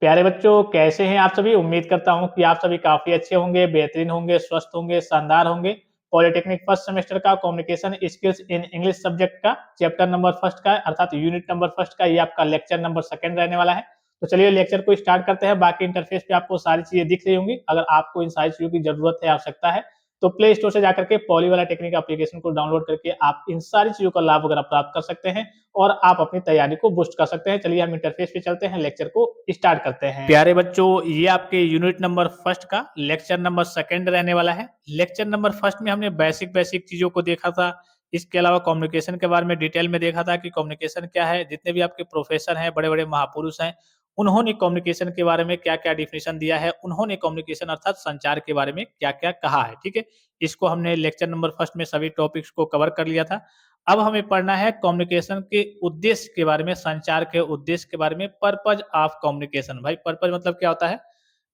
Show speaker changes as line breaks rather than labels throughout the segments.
प्यारे बच्चों, कैसे हैं आप सभी? उम्मीद करता हूँ कि आप सभी काफ़ी अच्छे होंगे, बेहतरीन होंगे, स्वस्थ होंगे, शानदार होंगे। पॉलिटेक्निक फर्स्ट सेमेस्टर का communication skills in English subject का चैप्टर नंबर फर्स्ट का अर्थात यूनिट नंबर फर्स्ट का ये आपका लेक्चर नंबर सेकंड रहने वाला है। तो चलिए लेक्चर को स्टार्ट करते हैं। बाकी इंटरफेस पे आपको सारी चीज़ें दिख रही होंगी। अगर आपको इन सारी चीज़ों की ज़रूरत है, आवश्यकता है, तो प्ले स्टोर से जाकर के पॉली वाला टेक्निक एप्लीकेशन को डाउनलोड करके आप इन सारी चीज़ों का लाभ वगैरह प्राप्त कर सकते हैं और आप अपनी तैयारी को बूस्ट कर सकते हैं। चलिए हम इंटरफेस पे चलते हैं, लेक्चर को स्टार्ट करते हैं। प्यारे बच्चों, ये आपके यूनिट नंबर फर्स्ट का लेक्चर नंबर सेकंड रहने वाला है। लेक्चर नंबर फर्स्ट में हमने बेसिक बेसिक चीजों को देखा था। इसके अलावा कम्युनिकेशन के बारे में डिटेल में देखा था कि कम्युनिकेशन क्या है। जितने भी आपके प्रोफेसर हैं, बड़े बड़े महापुरुष हैं, उन्होंने कम्युनिकेशन के बारे में क्या क्या डिफिनेशन दिया है, उन्होंने कम्युनिकेशन अर्थात संचार के बारे में क्या क्या कहा है। ठीक है, इसको हमने लेक्चर नंबर फर्स्ट में सभी टॉपिक्स को कवर कर लिया था। अब हमें पढ़ना है कम्युनिकेशन के उद्देश्य के बारे में, संचार के उद्देश्य के बारे में। Purpose of communication. भाई पर्पज मतलब क्या होता है?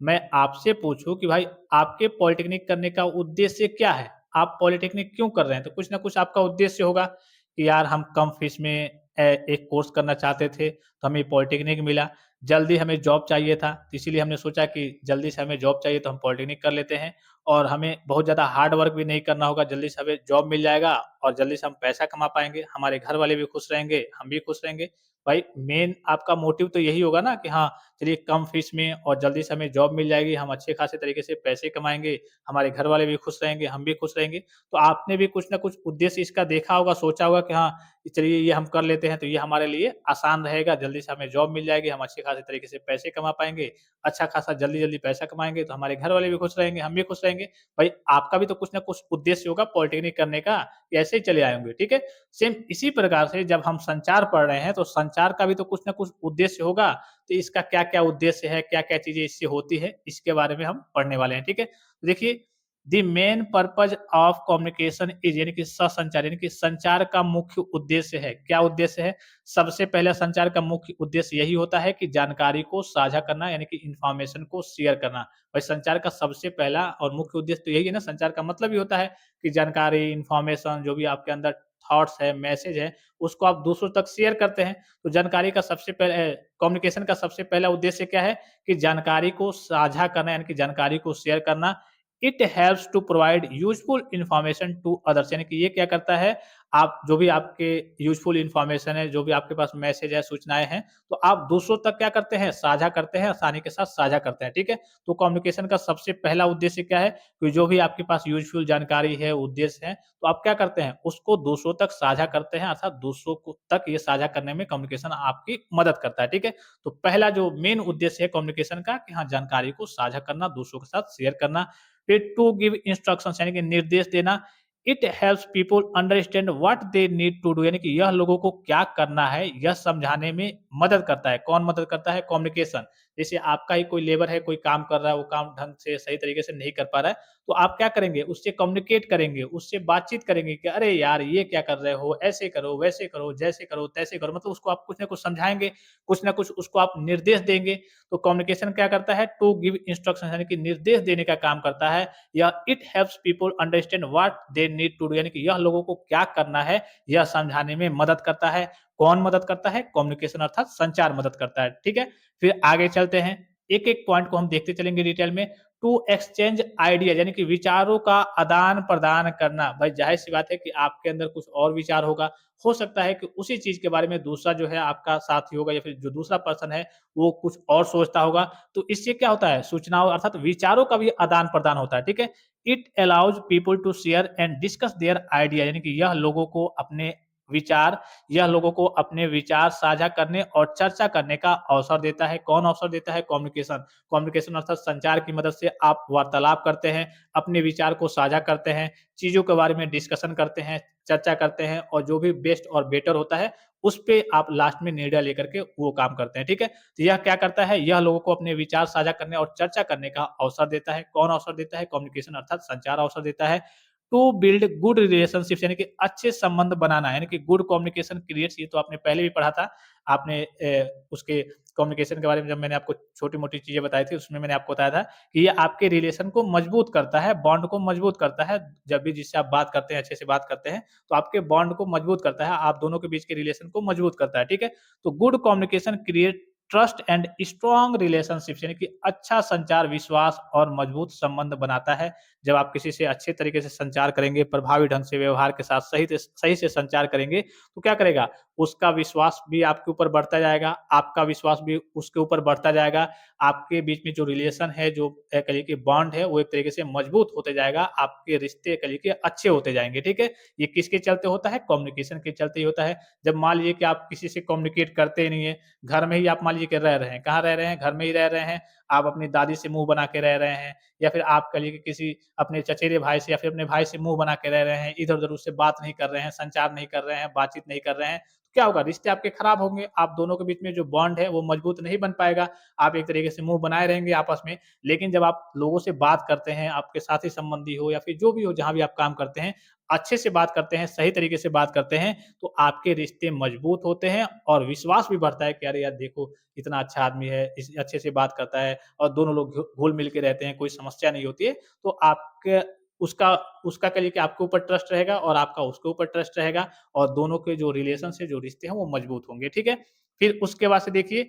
मैं आपसे पूछूं कि भाई आपके पॉलिटेक्निक करने का उद्देश्य क्या है, आप पॉलिटेक्निक क्यों कर रहे हैं, तो कुछ ना कुछ आपका उद्देश्य होगा कि यार हम कम फीस में एक कोर्स करना चाहते थे तो हमें पॉलिटेक्निक मिला। जल्दी हमें जॉब चाहिए था तो इसीलिए हमने सोचा कि जल्दी से हमें जॉब चाहिए तो हम पॉलिटेक्निक कर लेते हैं और हमें बहुत ज़्यादा हार्ड वर्क भी नहीं करना होगा, जल्दी से हमें जॉब मिल जाएगा और जल्दी से हम पैसा कमा पाएँगे, हमारे घर वाले भी खुश रहेंगे, हम भी खुश रहेंगे। भाई मेन आपका मोटिव तो यही होगा ना कि हाँ, चलिए कम फीस में और जल्दी से हमें जॉब मिल जाएगी, हम अच्छे खासे तरीके से पैसे कमाएँगे, हमारे घर वाले भी खुश रहेंगे, हम भी खुश रहेंगे। तो आपने भी कुछ ना कुछ उद्देश्य इसका देखा होगा, सोचा होगा कि हाँ, चलिए ये हम कर लेते हैं तो ये हमारे लिए आसान रहेगा, जल्दी से हमें जॉब मिल जाएगी, हम अच्छे खासे तरीके से पैसे कमा पाएँगे, अच्छा खासा जल्दी-जल्दी पैसा कमाएँगे तो हमारे घर वाले भी खुश रहेंगे, हम भी खुश रहेंगे। भाई आपका भी तो कुछ ना कुछ उद्देश्य होगा पॉलिटेक्निक करने का, कि ऐसे ही चले आए होंगे, ठीक है? सेम इसी प्रकार से जब हम संचार पढ़ रहे हैं, तो संचार का भी तो कुछ ना कुछ उद्देश्य होगा, तो इसका क्या-क्या उद्देश्य है, क्या-क्या चीज़ें इससे होती है, इसके बारे में हम पढ़ने वाले हैं, ठीक है? तो देखिए, the main purpose of communication is यानी कि संचार यानी कि संचार का मुख्य उद्देश्य है। क्या उद्देश्य है? सबसे पहले संचार का मुख्य उद्देश्य यही होता है कि जानकारी को साझा करना यानी कि इन्फॉर्मेशन को शेयर करना। भाई संचार का सबसे पहला और मुख्य उद्देश्य तो यही है ना, संचार का मतलब ही होता है कि जानकारी, इन्फॉर्मेशन जो भी आपके अंदर थॉट्स है, मैसेज है, उसको आप दूसरों तक शेयर करते हैं। तो जानकारी का सबसे पहले कम्युनिकेशन का सबसे पहला उद्देश्य क्या है कि जानकारी को साझा करना यानी कि जानकारी को शेयर करना। It helps to provide useful information to others यानी कि ये क्या करता है, आप जो भी आपके यूज़फुल इन्फॉर्मेशन है, जो भी आपके पास मैसेज है, सूचनाएँ हैं, तो आप दूसरों तक क्या करते हैं, साझा करते हैं, आसानी के साथ साझा करते हैं, ठीक है? तो कम्युनिकेशन का सबसे पहला उद्देश्य क्या है कि जो भी आपके पास यूज़फुल जानकारी है, उद्देश्य है, तो आप क्या करते हैं, उसको दूसरों तक साझा करते हैं अर्थात दूसरों को तक ये साझा करने में कम्युनिकेशन आपकी मदद करता है, ठीक है? तो पहला जो मेन उद्देश्य है कम्युनिकेशन का कि हाँ, जानकारी को साझा करना, दूसरों के साथ शेयर करना। फिर टू गिव इंस्ट्रक्शंस यानी कि निर्देश देना। It helps people understand what they need to do यानी कि यह लोगों को क्या करना है, यह समझाने में मदद करता है। कौन मदद करता है? कम्युनिकेशन। जैसे आपका ही कोई लेबर है, कोई काम कर रहा है, वो काम ढंग से सही तरीके से नहीं कर पा रहा है, तो आप क्या करेंगे? उससे कम्युनिकेट करेंगे, उससे बातचीत करेंगे कि अरे यार ये क्या कर रहे हो? ऐसे करो, वैसे करो, जैसे करो, तैसे करो। मतलब उसको आप कुछ ना कुछ समझाएँगे, कुछ ना कुछ उसको आप निर्देश देंगे। तो कम्युनिकेशन क्या करता है? टू गिव इंस्ट्रक्शन यानी कि निर्देश देने का काम करता है, या it helps people understand what they need to do यानी कि यह लोगों को क्या करना है, यह समझाने में मदद करता है। कौन मदद करता है? कम्युनिकेशन अर्थात संचार मदद करता है, ठीक है? फिर आगे चलते हैं, एक-एक पॉइंट को हम देखते चलेंगे डिटेल में। टू एक्सचेंज आइडिया यानी कि विचारों का आदान-प्रदान करना। भाई ज़ाहिर-सी बात है कि आपके अंदर कुछ और विचार होगा, हो सकता है कि उसी चीज़ के बारे में दूसरा जो है आपका साथी होगा या फिर जो दूसरा पर्सन है, वो कुछ और सोचता होगा। तो इससे क्या होता है, सूचनाओं अर्थात विचारों का भी आदान-प्रदान होता है, ठीक है? It allows people to share and discuss their idea यानी कि यह लोगों को अपने विचार साझा करने और चर्चा करने का अवसर देता है। कौन अवसर देता है? कम्युनिकेशन। कम्युनिकेशन अर्थात संचार की मदद से आप वार्तालाप करते हैं, अपने विचार को साझा करते हैं, चीज़ों के बारे में डिस्कशन करते हैं, चर्चा करते हैं और जो भी बेस्ट और बेटर होता है, उस पे आप लास्ट में निर्णय लेकर के वो काम करते हैं, ठीक है? तो यह क्या करता है, यह लोगों को अपने विचार साझा करने और चर्चा करने का अवसर देता है। कौन अवसर देता है? कम्युनिकेशन अर्थात संचार अवसर देता है। टू बिल्ड गुड रिलेशनशिप्स यानी कि अच्छे संबंध बनाना यानी कि गुड कम्युनिकेशन क्रिएट्स, ये तो आपने पहले भी पढ़ा था। आपने उसके कम्युनिकेशन के बारे में जब मैंने आपको छोटी-मोटी चीज़ें बताई थी, उसमें मैंने आपको बताया था कि ये आपके रिलेशन को मजबूत करता है, बॉन्ड को मजबूत करता है। जब भी जिससे आप बात करते हैं, अच्छे से बात करते हैं, तो आपके बॉन्ड को मजबूत करता है, आप दोनों के बीच के रिलेशन को मजबूत करता है, ठीक है? तो good communication create trust and strong relationships यानी कि अच्छा संचार विश्वास और मजबूत संबंध बनाता है। जब आप किसी से अच्छे तरीके से संचार करेंगे, प्रभावी ढंग से व्यवहार के साथ सही से संचार करेंगे, तो क्या करेगा? उसका विश्वास भी आपके ऊपर बढ़ता जाएगा, आपका विश्वास भी उसके ऊपर बढ़ता जाएगा। आपके बीच में जो रिलेशन है, जो कहिए कि बॉन्ड है, वो एक तरीके से मजबूत होते जाएगा। आपके रिश्ते कहिए कि अच्छे होते जाएँगे, ठीक है? ये किसके चलते होता है? कम्युनिकेशन के चलते ही होता है। जब मान लीजिए कि आप किसी से कम्युनिकेट करते ही नहीं है, घर में ही आप मान लीजिए कि रह रहे हैं, कहाँ रह रहे हैं? घर में ही रह रहे हैं, आप अपनी दादी से मुँह बना के रह रहे हैं या फिर आप कहिए कि किसी अपने चचेरे भाई से या फिर अपने भाई से मुँह बना के रह रहे हैं, इधर-उधर उससे बात नहीं कर रहे हैं, संचार नहीं कर रहे हैं, बातचीत नहीं कर रहे हैं, तो क्या होगा? रिश्ते आपके खराब होंगे, आप दोनों के बीच में जो बॉन्ड है, वो मजबूत नहीं बन पाएगा। आप एक तरीके से मुँह बनाए रहेंगे आपस में, लेकिन जब आप लोगों से बात करते हैं, आपके साथी संबंधी हो या फिर जो भी हो, जहाँ भी आप काम करते हैं, अच्छे से बात करते हैं, सही तरीके से बात करते हैं, तो आपके रिश्ते मजबूत होते हैं और विश्वास भी बढ़ता है कि अरे यार देखो, इतना अच्छा आदमी है, इस अच्छे से बात करता है और दोनों लोग घुल-मिल के रहते हैं, कोई समस्या नहीं होती है। तो आपके उसका उसका कहिए कि आपके ऊपर ट्रस्ट रहेगा और आपका उसके ऊपर ट्रस्ट रहेगा और दोनों के जो रिलेशन से जो रिश्ते हैं, वो मजबूत होंगे, ठीक है? फिर उसके बाद से देखिए,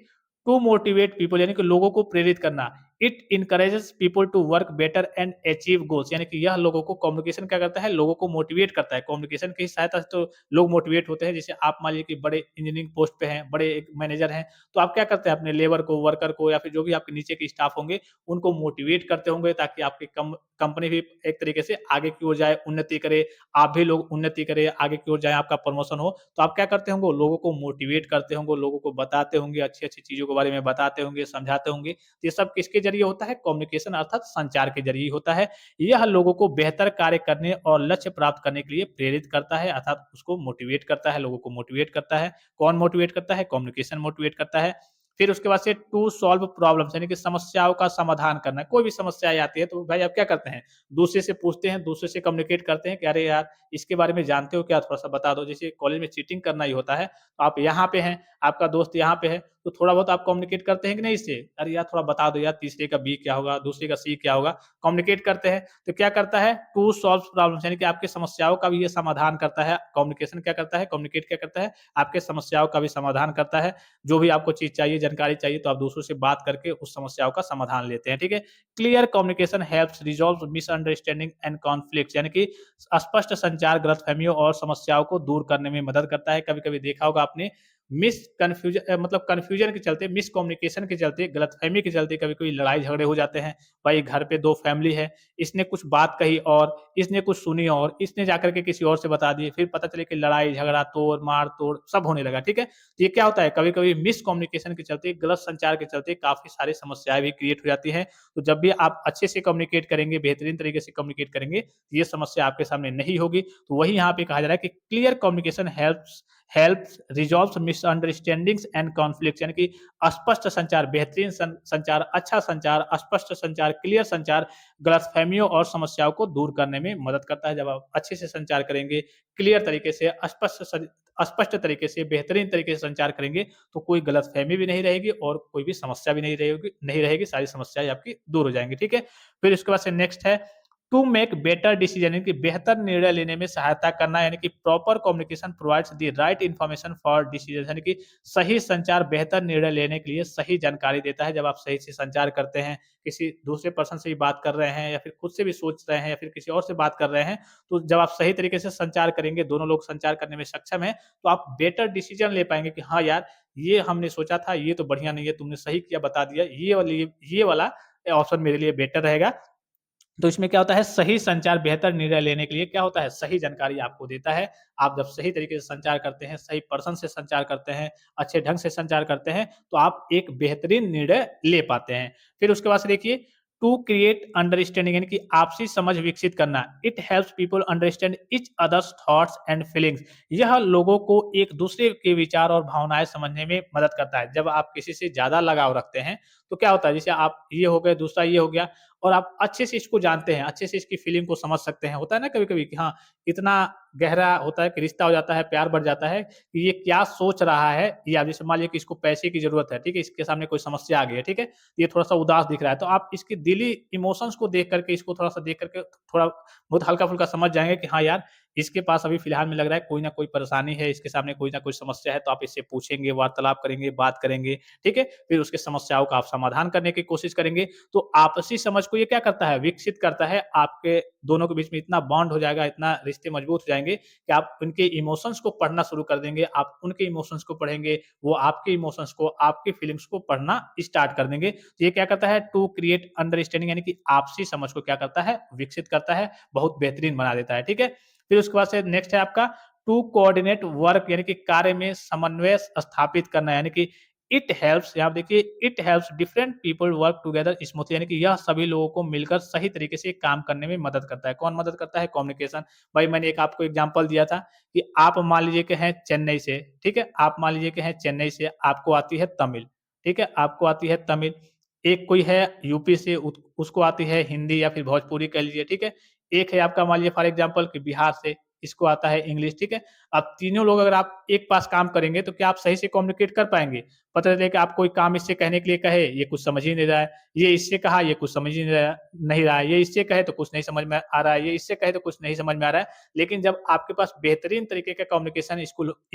टू मोटिवेट पीपल यानी कि लोगों को प्रेरित करना। It encourages people to work better and achieve goals यानी कि यह लोगों को कम्युनिकेशन क्या करता है? लोगों को मोटिवेट करता है। कम्युनिकेशन की सहायता से तो लोग मोटिवेट होते हैं। जैसे आप मान लीजिए कि बड़े इंजीनियरिंग पोस्ट पे हैं, बड़े एक मैनेजर हैं, तो आप क्या करते हैं? अपने लेबर को, वर्कर को या फिर जो भी आपके नीचे के स्टाफ होंगे, उनको मोटिवेट करते होंगे ताकि आपकी कंपनी भी एक तरीके से आगे की ओर जाए, उन्नति करे, आप भी लोग उन्नति करें, आगे की ओर जाएँ, आपका प्रमोशन हो। तो आप क्या करते होंगे? लोगों को मोटिवेट करते होंगे, लोगों को बताते होंगे, अच्छी-अच्छी चीज़ों के बारे में बताते होंगे, समझाते होंगे। ये सब किसके ज़रिए होता है? कम्युनिकेशन अर्थात संचार के ज़रिए होता है। यह लोगों को बेहतर कार्य करने और लक्ष्य प्राप्त करने के लिए प्रेरित करता है अर्थात उसको मोटिवेट करता है, लोगों को मोटिवेट करता है। कौन मोटिवेट करता है? कम्युनिकेशन मोटिवेट करता है। फिर उसके बाद से टू सॉल्व प्रॉब्लम्स यानी कि समस्याओं का समाधान करना। कोई भी समस्याएँ आती है तो भाई आप क्या करते हैं? दूसरे से पूछते हैं, दूसरे से कम्युनिकेट करते हैं कि अरे यार! इसके बारे में जानते हो क्या? थोड़ा-सा बता दो। जैसे कॉलेज में चीटिंग करना ही होता है, तो आप यहाँ पे हैं, आपका दोस्त यहाँ पे है, तो थोड़ा बहुत आप कम्युनिकेट करते हैं कि नहीं इससे? अरे यार थोड़ा बता दो यार तीसरे का बी क्या होगा? दूसरे का सी क्या होगा? कम्युनिकेट करते हैं, तो क्या करता है? टू सॉल्व प्रॉब्लम्स यानी कि आपकी समस्याओं का भी ये समाधान करता है। कम्युनिकेशन क्या करता है? कम्युनिकेट क्या करता है? आपके समस्याओं का भी समाधान करता है। जो भी आपको चीज़ चाहिए, जानकारी चाहिए, तो आप दूसरों से बात करके उस समस्याओं का समाधान लेते हैं, ठीक है? Clear communication helps resolve misunderstanding and conflicts यानी कि स्पष्ट संचार गलतफ़हमियों और समस्याओं को दूर करने में मदद करता है। कभी-कभी देखा होगा आपने मतलब कन्फ्यूजन के चलते, मिसकम्युनिकेशन के चलते, गलतफ़हमी के चलते कभी-कभी लड़ाई-झगड़े हो जाते हैं। भाई घर पे 2 फैमिली है, इसने कुछ बात कही और इसने कुछ सुनी और इसने जाकर के किसी और से बता दिए। फिर पता चले कि लड़ाई-झगड़ा, तोड़, मार-तोड़ सब होने लगा, ठीक है? तो ये क्या होता है? कभी-कभी मिसकम्युनिकेशन के चलते, गलत संचार के चलते काफ़ी सारी समस्याएँ भी क्रिएट हो जाती हैं। तो जब भी आप अच्छे से कम्युनिकेट करेंगे, बेहतरीन तरीके से कम्युनिकेट करेंगे, ये समस्या आपके सामने नहीं होगी। तो वही यहाँ पे कहा जा रहा है कि clear communication helps resolves misunderstandings and conflicts यानी कि स्पष्ट संचार, बेहतरीन संचार, अच्छा संचार, स्पष्ट संचार, क्लियर संचार, गलतफ़हमियों और समस्याओं को दूर करने में मदद करता है। जब आप अच्छे से संचार करेंगे, क्लियर तरीके से, स्पष्ट तरीके से, बेहतरीन तरीके से संचार करेंगे, तो कोई गलतफ़हमी भी नहीं रहेगी और कोई भी समस्या भी नहीं रहेगी, सारी समस्याएँ आपकी दूर हो जाएँगी, ठीक है? फिर इसके बाद से नेक्स्ट है टू मेक बेटर डिसीजन यानी कि बेहतर निर्णय लेने में सहायता करना यानी कि proper communication provides the right information for decision यानी कि सही संचार बेहतर निर्णय लेने के लिए सही जानकारी देता है। जब आप सही से संचार करते हैं, किसी दूसरे पर्सन से भी बात कर रहे हैं या फिर खुद से भी सोच रहे हैं या फिर किसी और से बात कर रहे हैं, तो जब आप सही तरीके से संचार करेंगे, दोनों लोग संचार करने में सक्षम हैं, तो आप बेटर डिसीजन ले पाएँगे कि हाँ यार, ये हमने सोचा था, ये तो बढ़िया नहीं है, तुमने सही किया बता दिया, ये वाला ऑप्शन मेरे लिए बेटर रहेगा। तो इसमें क्या होता है सही संचार बेहतर निर्णय लेने के लिए क्या होता है सही जानकारी आपको देता है। आप जब सही तरीके से संचार करते हैं, सही पर्सन से संचार करते हैं, अच्छे ढंग से संचार करते हैं, तो आप एक बेहतरीन निर्णय ले पाते हैं। फिर उसके बाद से देखिए टू क्रिएट अंडरस्टैंडिंग यानी कि आपसी समझ विकसित करना। It helps people understand each others thoughts and feelings. यह लोगों को एक दूसरे के विचार और भावनाएं समझने में मदद करता है। जब आप किसी से ज़्यादा लगाव रखते हैं, तो क्या होता है जैसे आप ये हो गए, दूसरा ये हो गया और आप अच्छे से इसको जानते हैं, अच्छे से इसकी फीलिंग को समझ सकते हैं। होता है ना कभी-कभी कि हाँ, इतना गहरा होता है कि रिश्ता हो जाता है, प्यार बढ़ जाता है कि ये क्या सोच रहा है या जैसे मान लीजिए कि इसको पैसे की ज़रूरत है, ठीक है? इसके सामने कोई समस्या आ गई है, ठीक है? ये थोड़ा-सा उदास दिख रहा है, तो आप इसके दिली इमोशंस को देख कर के, इसको थोड़ा-सा देख कर के थोड़ा बहुत हल्का-फुल्का समझ जाएँगे कि हाँ यार, इसके पास अभी फिलहाल में लग रहा है कोई ना कोई परेशानी है, इसके सामने कोई ना कोई समस्या है, तो आप इससे पूछेंगे, वार्तालाप करेंगे, बात करेंगे, ठीक है? फिर उसकी समस्याओं का आप समाधान करने की कोशिश करेंगे, तो आपसी समझ को ये क्या करता है, विकसित करता है। आपके दोनों के बीच में इतना बॉन्ड हो जाएगा, इतना रिश्ते मजबूत हो जाएँगे कि आप उनके इमोशंस को पढ़ना शुरू कर देंगे, आप उनके इमोशंस को पढ़ेंगे, वो आपके इमोशंस को, आपकी फीलिंग्स को पढ़ना स्टार्ट कर देंगे। तो ये क्या करता है, टू क्रिएट अंडरस्टैंडिंग यानी कि आपसी समझ को क्या करता है, विकसित करता है, बहुत बेहतरीन बना देता है, ठीक है? फिर उसके बाद से नेक्स्ट है आपका टू कोऑर्डिनेट वर्क यानी कि कार्य में समन्वय स्थापित करना यानी कि इट हेल्प्स यहाँ देखिए it helps different people work together smoothly यानी कि यह सभी लोगों को मिलकर सही तरीके से काम करने में मदद करता है। कौन मदद करता है? कम्युनिकेशन। भाई मैंने एक आपको एग्जांपल दिया था कि आप मान लीजिए कि हैं चेन्नई से, ठीक है? आप मान लीजिए कि हैं चेन्नई से, आपको आती है तमिल, ठीक है? आपको आती है तमिल। एक कोई है यूपी से उसको आती है हिंदी या फिर भोजपुरी कह लीजिए, ठीक है? एक है आपका मान लीजिए फॉर एग्जांपल कि बिहार से, इसको आता है इंग्लिश, ठीक है? अब तीनों लोग अगर आप एक पास काम करेंगे तो क्या आप सही से कम्युनिकेट कर पाएँगे? पता चले कि आप कोई काम इससे कहने के लिए कहे, ये कुछ समझ ही नहीं रहा है, ये इससे कहा, ये कुछ समझ ही नहीं रहा है, ये इससे कहे तो कुछ नहीं समझ में आ रहा है, ये इससे कहे तो कुछ नहीं समझ में आ रहा है। लेकिन जब आपके पास बेहतरीन तरीके का कम्युनिकेशन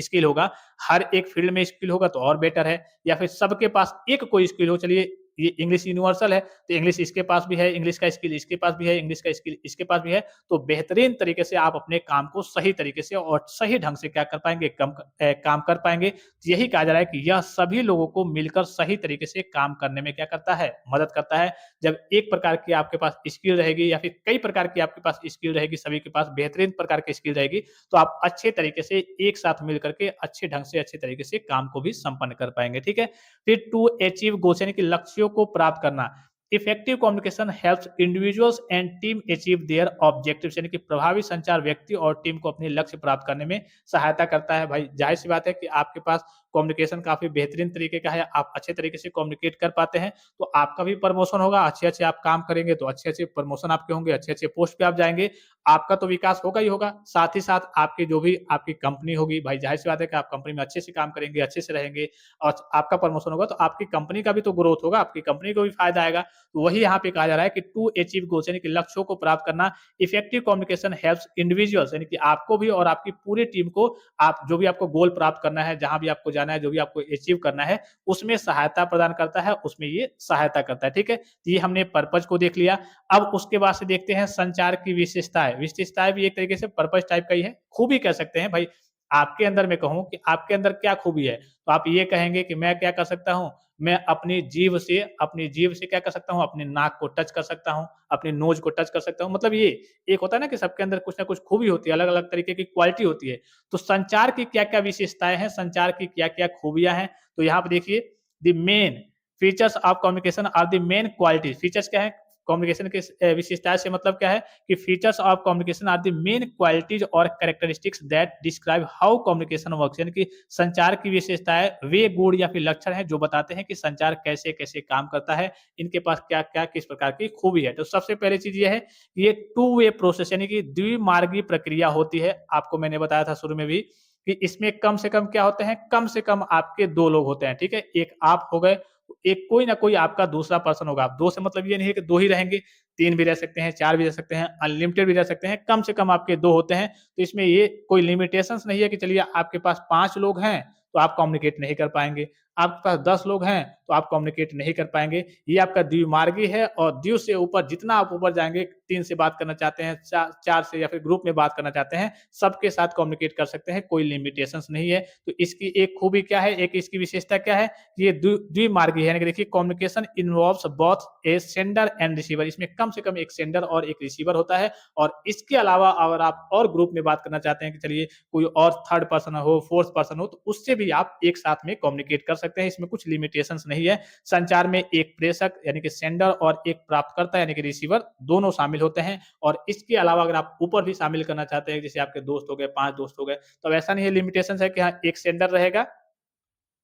स्किल होगा, हर एक फील्ड में स्किल होगा तो और बेटर है या फिर सबके पास एक कोई स्किल हो, चलिए ये इंग्लिश यूनिवर्सल है, तो इंग्लिश इसके पास भी है, इंग्लिश का स्किल इसके पास भी है, इंग्लिश का स्किल इसके पास भी है, तो बेहतरीन तरीके से आप अपने काम को सही तरीके से और सही ढंग से क्या कर पाएँगे, काम कर पाएँगे। तो यही कहा जा रहा है कि यह सभी लोगों को मिलकर सही तरीके से काम करने में क्या करता है, मदद करता है। जब एक प्रकार की आपके पास स्किल रहेगी या फिर कई प्रकार की आपके पास स्किल रहेगी, सभी के पास बेहतरीन प्रकार की स्किल रहेगी, तो आप अच्छे तरीके से एक साथ मिल कर के अच्छे ढंग से, अच्छे तरीके से काम को भी संपन्न कर पाएँगे, ठीक है? फिर टू अचीव गोल्स यानी कि लक्ष्यों को प्राप्त करना। Effective communication helps individuals and team achieve their objectives यानी कि प्रभावी संचार व्यक्ति और टीम को अपने लक्ष्य प्राप्त करने में सहायता करता है। भाई ज़ाहिर-सी बात है कि आपके पास कम्युनिकेशन काफ़ी बेहतरीन तरीके का है, आप अच्छे तरीके से कम्युनिकेट कर पाते हैं, तो आपका भी प्रमोशन होगा, अच्छे-अच्छे आप काम करेंगे तो अच्छे-अच्छे प्रमोशन आपके होंगे, अच्छे-अच्छे पोस्ट पे आप जाएँगे, आपका तो विकास होगा ही होगा। साथ ही साथ आपकी जो भी आपकी कंपनी होगी, भाई ज़ाहिर-सी बात है कि आप कंपनी में अच्छे से काम करेंगे, अच्छे से रहेंगे और आपका प्रमोशन होगा तो आपकी कंपनी का भी तो ग्रोथ होगा, आपकी कंपनी को भी फ़ायदा आएगा। तो वही यहाँ पे कहा जा रहा है कि टू अचीव गोल्स यानी कि लक्ष्यों को प्राप्त करना, इफेक्टिव कम्युनिकेशन हेल्प्स इंडिविजुअल्स यानी कि आपको भी और आपकी पूरी टीम को आप जो भी आपको गोल प्राप्त करना है, जहाँ भी आपको जाना है, जो भी आपको अचीव करना है, उसमें सहायता प्रदान करता है, उसमें ये सहायता करता है, ठीक है? तो ये हमने पर्पज़ को देख लिया। अब उसके बाद से देखते हैं संचार की विशेषताएँ। विशेषताएँ भी एक तरीके से पर्पज़ टाइप का ही है, खूबी कह सकते हैं भाई। आपके अंदर मैं कहूँ कि आपके अंदर क्या खूबी है? तो आप ये कहेंगे कि मैं क्या कर सकता हूँ, मैं अपनी जीभ से क्या कर सकता हूँ, अपने नाक को टच कर सकता हूँ, अपनी नोज़ को टच कर सकता हूँ। मतलब ये एक होता है ना कि सबके अंदर कुछ ना कुछ खूबी होती है, अलग-अलग तरीके की क्वालिटी होती है। तो संचार की क्या-क्या विशेषताएँ हैं, संचार की क्या-क्या खूबियाँ हैं, तो यहाँ पे देखिए the main features of communication are the main quality. Features क्या है? कम्युनिकेशन के विशेषताएँ से मतलब क्या है कि features of communication are the main qualities और characteristics that describe how communication works यानी कि संचार की विशेषताएँ वे गुण या फिर लक्षण हैं जो बताते हैं कि संचार कैसे-कैसे काम करता है, इनके पास क्या-क्या किस प्रकार की खूबी है। तो सबसे पहली चीज़ ये है कि ये टू वे प्रोसेस यानी कि द्विमार्गी प्रक्रिया होती है। आपको मैंने बताया था शुरू में भी कि इसमें कम से कम क्या होते हैं, कम से कम आपके 2 लोग होते हैं, ठीक है? एक आप हो गए, एक कोई ना कोई आपका दूसरा पर्सन होगा। 2 से मतलब ये नहीं है कि 2 ही रहेंगे, 3 भी रह सकते हैं, 4 भी रह सकते हैं, अनलिमिटेड भी रह सकते हैं, कम से कम आपके 2 होते हैं। तो इसमें ये कोई लिमिटेशंस नहीं है कि चलिए आपके पास 5 लोग हैं, तो आप कम्युनिकेट नहीं कर पाएँगे। आपके पास 10 लोग हैं, तो आप कम्युनिकेट नहीं कर पाएँगे। ये आपका द्विमार्गी है और द्वि से ऊपर जितना आप ऊपर जाएँगे, 3 से बात करना चाहते हैं, 4 से या फिर ग्रुप में बात करना चाहते हैं, सबके साथ कम्युनिकेट कर सकते हैं, कोई लिमिटेशंस नहीं है। तो इसकी एक खूबी क्या है, एक इसकी विशेषता क्या है, ये द्विमार्गी है, यानी कि देखिए communication involves both A sender and receiver. इसमें कम से कम एक सेंडर और एक रिसीवर होता है और इसके अलावा अगर आप और ग्रुप में बात करना चाहते हैं कि चलिए कोई और थर्ड पर्सन हो, फोर्थ पर्सन हो, तो उससे भी आप एक साथ में कम्युनिकेट कर सकते हैं। इसमें कुछ लिमिटेशंस नहीं है। संचार में एक प्रेषक यानी कि सेंडर और एक प्राप्तकर्ता यानी कि रिसीवर दोनों शामिल होते हैं और इसके अलावा अगर आप ऊपर भी शामिल करना चाहते हैं, जैसे आपके दोस्त हो गए, 5 दोस्त हो गए, तो ऐसा नहीं है लिमिटेशंस है कि हाँ, एक सेंडर रहेगा,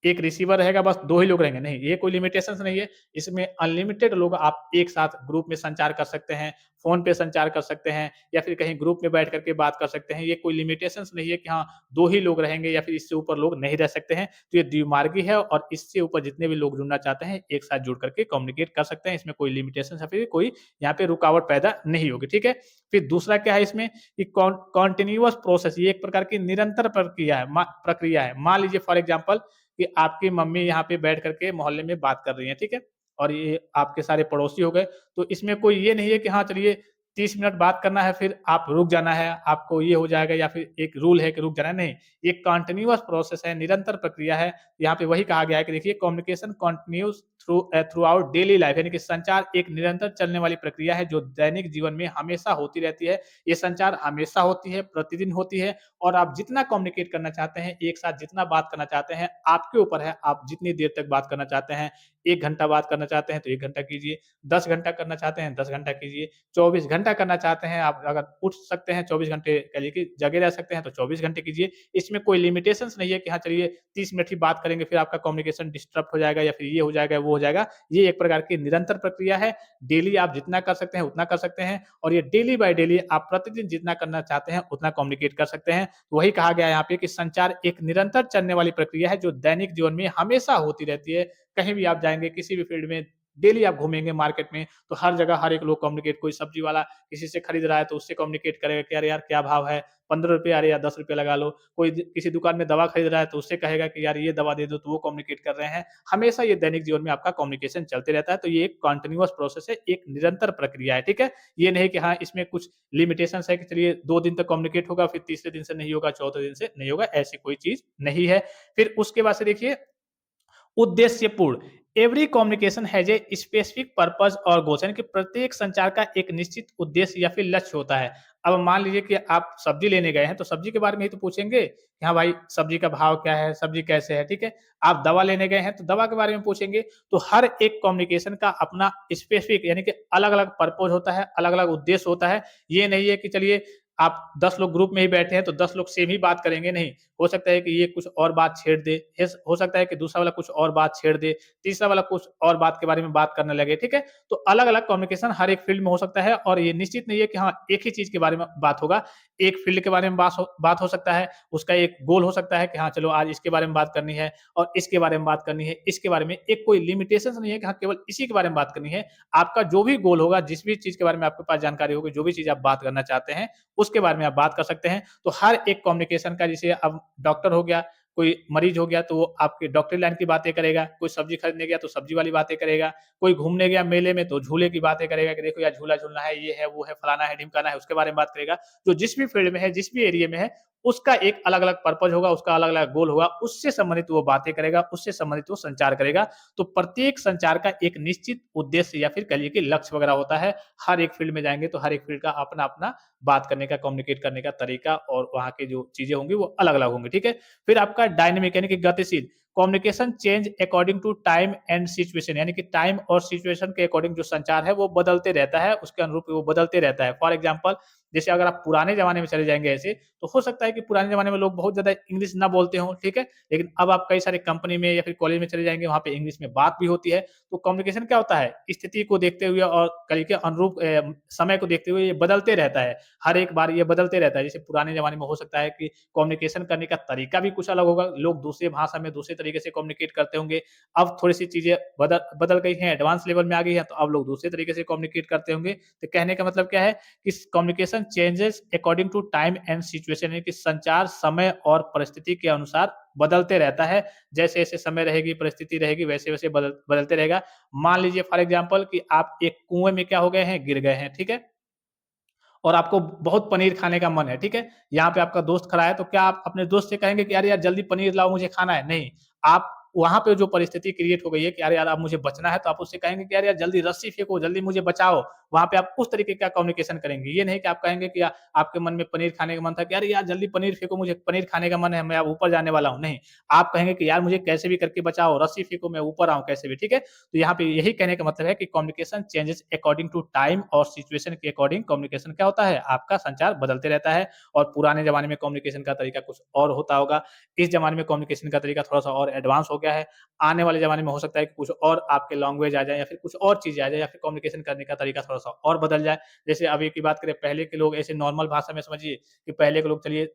एक रिसीवर रहेगा, बस 2 ही लोग रहेंगे, नहीं, ये कोई लिमिटेशंस नहीं है। इसमें अनलिमिटेड लोग आप एक साथ ग्रुप में संचार कर सकते हैं, फ़ोन पे संचार कर सकते हैं या फिर कहीं ग्रुप में बैठ कर के बात कर सकते हैं। ये कोई लिमिटेशंस नहीं है कि हाँ, 2 ही लोग रहेंगे या फिर इससे ऊपर लोग नहीं रह सकते हैं। तो ये द्विमार्गी है और इससे ऊपर जितने भी लोग जुड़ना चाहते हैं, एक साथ जुड़ करके कम्युनिकेट कर सकते हैं। इसमें कोई लिमिटेशंस या फिर कोई यहाँ पे रुकावट पैदा नहीं होगी, ठीक है? फिर दूसरा क्या है इसमें कि कॉन्टिन्यूअस प्रोसेस, ये एक प्रकार की निरंतर प्रक्रिया है। मान लीजिए फॉर एग्जांपल कि आपकी मम्मी यहाँ पे बैठ करके मोहल्ले में बात कर रही हैं, ठीक है? और ये आपके सारे पड़ोसी हो गए, तो इसमें कोई ये नहीं है कि हाँ, चलिए 30 मिनट बात करना है, फिर आप रुक जाना है, आपको ये हो जाएगा या फिर एक रूल है कि रुक जाना है, नहीं। ये कंटीन्यूअस प्रोसेस है, निरंतर प्रक्रिया है। यहाँ पे वही कहा गया है कि देखिए communication continues through out daily life, यानी कि संचार एक निरंतर चलने वाली प्रक्रिया है जो दैनिक जीवन में हमेशा होती रहती है। ये संचार हमेशा होती है, प्रतिदिन होती है और आप जितना कम्युनिकेट करना चाहते हैं, एक साथ जितना बात करना चाहते हैं, आपके ऊपर है, आप जितनी देर तक बात करना चाहते हैं। 1 घंटा बात करना चाहते हैं तो 1 घंटा कीजिए, 10 घंटा करना चाहते हैं 10 घंटा कीजिए, 24 घंटा करना चाहते हैं आप, अगर उठ सकते हैं 24 घंटे कह लीजिए कि जगे रह सकते हैं तो 24 घंटे कीजिए। इसमें कोई लिमिटेशंस नहीं है कि हाँ, चलिए 30 मिनट ही बात करेंगे, फिर आपका कम्युनिकेशन डिस्टर्ब हो जाएगा या फिर ये हो जाएगा, वो हो जाएगा। ये एक प्रकार की निरंतर प्रक्रिया है। डेली आप जितना कर सकते हैं, उतना कर सकते हैं और ये डेली बाय डेली आप प्रतिदिन जितना करना चाहते हैं, उतना कम्युनिकेट कर सकते हैं। वही कहा गया है यहाँ पे कि संचार एक निरंतर चलने वाली प्रक्रिया है जो दैनिक जीवन में हमेशा होती रहती है। कहीं भी आप जाएँगे, किसी भी फील्ड में, डेली आप घूमेंगे मार्केट में, तो हर जगह हर एक लोग कम्युनिकेट, कोई सब्जी वाला किसी से खरीद रहा है तो उससे कम्युनिकेट करेगा कि अरे यार क्या भाव है? ₹15 अरे यार ₹10 लगा लो। कोई द किसी दुकान में दवा खरीद रहा है तो उससे कहेगा कि यार ये दवा दे दो, तो वो कम्युनिकेट कर रहे हैं। हमेशा ये दैनिक जीवन में आपका कम्युनिकेशन चलते रहता है, तो ये एक कंटीन्यूअस प्रोसेस है, एक निरंतर प्रक्रिया है, ठीक है? ये नहीं कि हाँ, इसमें कुछ लिमिटेशंस है कि चलिए 2 दिन तक कम्युनिकेट होगा, फिर तीसरे दिन से नहीं होगा, चौथे दिन से नहीं होगा, ऐसी कोई चीज़ नहीं है। फिर उसके बाद से देखिए उद्देश्यपूर्ण, every communication has a specific purpose और गोल्स, यानी कि प्रत्येक संचार का एक निश्चित उद्देश्य या फिर लक्ष्य होता है। अब मान लीजिए कि आप सब्जी लेने गए हैं तो सब्जी के बारे में ही तो पूछेंगे कि हाँ भाई सब्जी का भाव क्या है, सब्जी कैसे है, ठीक है? आप दवा लेने गए हैं तो दवा के बारे में पूछेंगे। तो हर एक कम्युनिकेशन का अपना स्पेसिफिक, यानी कि अलग अलग पर्पस होता है, अलग अलग उद्देश्य होता है। ये नहीं है कि चलिए आप 10 लोग ग्रुप में ही बैठे हैं तो 10 लोग सेम ही बात करेंगे, नहीं। हो सकता है कि ये कुछ और बात छेड़ दे, हो सकता है कि दूसरा वाला कुछ और बात छेड़ दे, तीसरा वाला कुछ और बात के बारे में बात करने लगे, ठीक है? तो अलग-अलग कम्युनिकेशन हर एक फील्ड में हो सकता है और ये निश्चित नहीं है कि हाँ, एक ही चीज़ के बारे में बात होगा। एक फील्ड के बारे में बात हो सकता है, उसका एक गोल हो सकता है कि हाँ, चलो आज इसके बारे में बात करनी है और इसके बारे में बात करनी है, इसके बारे में। एक कोई लिमिटेशंस नहीं है कि हाँ, केवल इसी के बारे में बात करनी है। आपका जो भी गोल होगा, जिस भी चीज़ के बारे में आपके पास जानकारी होगी, जो भी चीज़ आप बात करना चाहते हैं, उसके बारे में आप बात कर सकते हैं। तो हर एक कम्युनिकेशन का, जैसे अब डॉक्टर हो गया, कोई मरीज हो गया तो वो आपके डॉक्टरी लाइन की बातें करेगा, कोई सब्जी खरीदने गया तो सब्जी वाली बातें करेगा, कोई घूमने गया मेले में तो झूले की बातें करेगा कि देखो यार झूला झूलना है, ये है, वो है, फलाना है, ढिमकाना है, उसके बारे में बात करेगा। तो जिस भी फील्ड में है, जिस भी एरिया में है, उसका एक अलग-अलग पर्पज़ होगा, उसका अलग-अलग गोल होगा, उससे संबंधित वो बातें करेगा, उससे संबंधित वो संचार करेगा। तो प्रत्येक संचार का एक निश्चित उद्देश्य या फिर कहिए कि लक्ष्य वगैरह होता है। हर एक फील्ड में जाएँगे तो हर एक फील्ड का अपना-अपना बात करने का, कम्युनिकेट करने का तरीका और वहाँ की जो चीज़ें होंगी वो अलग-अलग होंगी, ठीक है? फिर आपका डायनामिक, यानी कि गतिशील, communication change according to time and situation, यानी कि टाइम और सिचुएशन के अकॉर्डिंग जो संचार है वो बदलते रहता है, उसके अनुरूप वो बदलते रहता है। फॉर एग्जांपल जैसे अगर आप पुराने ज़माने में चले जाएँगे ऐसे, तो हो सकता है कि पुराने ज़माने में लोग बहुत ज़्यादा इंग्लिश ना बोलते हों, ठीक है? लेकिन अब आप कई सारे कंपनी में या फिर कॉलेज में चले जाएँगे, वहाँ पे इंग्लिश में बात भी होती है। तो कम्युनिकेशन क्या होता है? स्थिति को देखते हुए और कल के अनुरूप समय को देखते हुए ये बदलते रहता है। हर एक बार ये बदलते रहता है। जैसे पुराने ज़माने में हो सकता है कि कम्युनिकेशन करने का तरीका भी कुछ अलग होगा, लोग दूसरे भाषा में दूसरे तरीके से कम्युनिकेट करते होंगे। अब थोड़ी-सी चीज़ें बदल बदल गई हैं, एडवांस लेवल में आ गई हैं, तो अब लोग दूसरे तरीके से कम्युनिकेट करते होंगे। तो कहने का मतलब क्या है कि communication changes according to time and situation, यानी कि संचार समय और परिस्थिति के अनुसार बदलते रहता है। जैसे-जैसे समय रहेगी, परिस्थिति रहेगी, वैसे-वैसे बदलते रहेगा। मान लीजिए फॉर एग्जांपल कि आप एक कुएँ में क्या हो गए हैं, गिर गए हैं, ठीक है? और आपको बहुत पनीर खाने का मन है, ठीक है? यहाँ पे आपका दोस्त खड़ा है, तो क्या आप अपने दोस्त से कहेंगे कि अरे यार जल्दी पनीर लाओ मुझे खाना है? नहीं, आप वहाँ पे जो परिस्थिति क्रिएट हो गई है कि अरे यार अब मुझे बचना है, तो आप उससे कहेंगे कि अरे यार जल्दी रस्सी फेंको, जल्दी मुझे बचाओ। वहाँ पे आप उस तरीके का कम्युनिकेशन करेंगे। ये नहीं कि आप कहेंगे कि आपके मन में पनीर खाने का मन था कि अरे यार जल्दी पनीर फेंको, मुझे पनीर खाने का मन है, मैं अब ऊपर जाने वाला हूँ। नहीं, आप कहेंगे कि यार मुझे कैसे भी करके बचाओ, रस्सी फेंको, मैं ऊपर आऊँ कैसे भी, ठीक है? तो यहाँ पे यही कहने का मतलब है कि communication changes according to time और सिचुएशन के अकॉर्डिंग कम्युनिकेशन क्या होता है, आपका संचार बदलते रहता है। और पुराने ज़माने में कम्युनिकेशन का तरीका कुछ और होता होगा, इस ज़माने में कम्युनिकेशन का तरीका थोड़ा-सा और एडवांस हो गया गया है, आने वाले ज़माने में हो सकता है कि कुछ और आपके लैंग्वेज आ जाए या फिर कुछ और चीज़ें आ जाए या फिर कम्युनिकेशन करने का तरीका थोड़ा-सा और बदल जाए। जैसे अभी की बात करें, पहले के लोग ऐसे नॉर्मल भाषा में समझिए कि पहले के लोग चलिए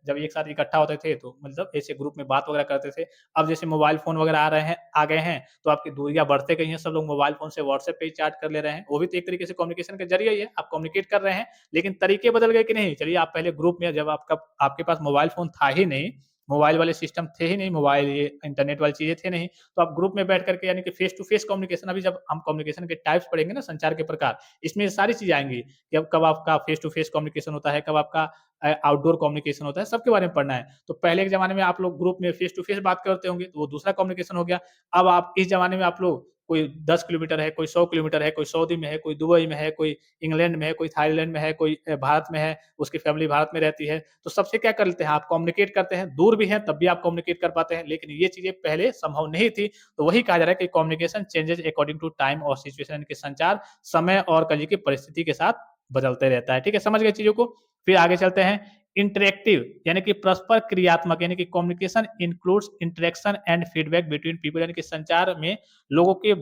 जब एक साथ इकट्ठा होते थे तो मतलब ऐसे ग्रुप में बात वगैरह करते थे। अब जैसे मोबाइल फ़ोन वगैरह आ गए हैं, तो आपकी दूरियाँ बढ़ते गई हैं, सब लोग मोबाइल फ़ोन से व्हाट्सएप पे ही चैट कर ले रहे हैं। वो भी तो एक तरीके से कम्युनिकेशन का ज़रिया ही है, आप कम्युनिकेट कर रहे हैं, लेकिन तरीके बदल गए कि नहीं? चलिए आप पहले ग्रुप में जब आपके पास मोबाइल फ़ोन था ही नहीं, मोबाइल वाले सिस्टम थे ही नहीं, मोबाइल ये इंटरनेट वाली चीज़ें थे नहीं, तो आप ग्रुप में बैठ कर के यानी कि फेस टू फेस कम्युनिकेशन, अभी जब हम कम्युनिकेशन के टाइप्स पढ़ेंगे ना, संचार के प्रकार, इसमें ये सारी चीज़ें आएँगी कि अब कब आपका फेस टू फेस कम्युनिकेशन होता है, कब आपका आउटडोर कम्युनिकेशन होता है, सबके बारे में पढ़ना है। तो पहले के ज़माने में आप लोग ग्रुप में फेस टू फेस बात करते होंगे, तो वो दूसरा कम्युनिकेशन हो गया। अब आप इस ज़माने में आप लोग कोई 10 किलोमीटर है, कोई 100 किलोमीटर है, कोई सऊदी में है, कोई दुबई में है, कोई इंग्लैंड में है, कोई थाईलैंड में है, कोई भारत में है, उसकी फैमिली भारत में रहती है। तो सबसे क्या कर लेते हैं, आप कम्युनिकेट करते हैं, दूर भी हैं तब भी आप कम्युनिकेट कर पाते हैं, लेकिन ये चीज़ें पहले संभव नहीं थी। तो वही कहा जा रहा है कि communication changes according to time और सिचुएशन, यानी कि संचार समय और कहिए कि परिस्थिति के साथ बदलते रहता है। ठीक है, समझ गए चीज़ों को? फिर आगे चलते हैं। इंटरैक्टिव यानी कि परस्पर क्रियात्मक, यानी कि communication includes interaction and feedback between people, यानी कि संचार में लोगों के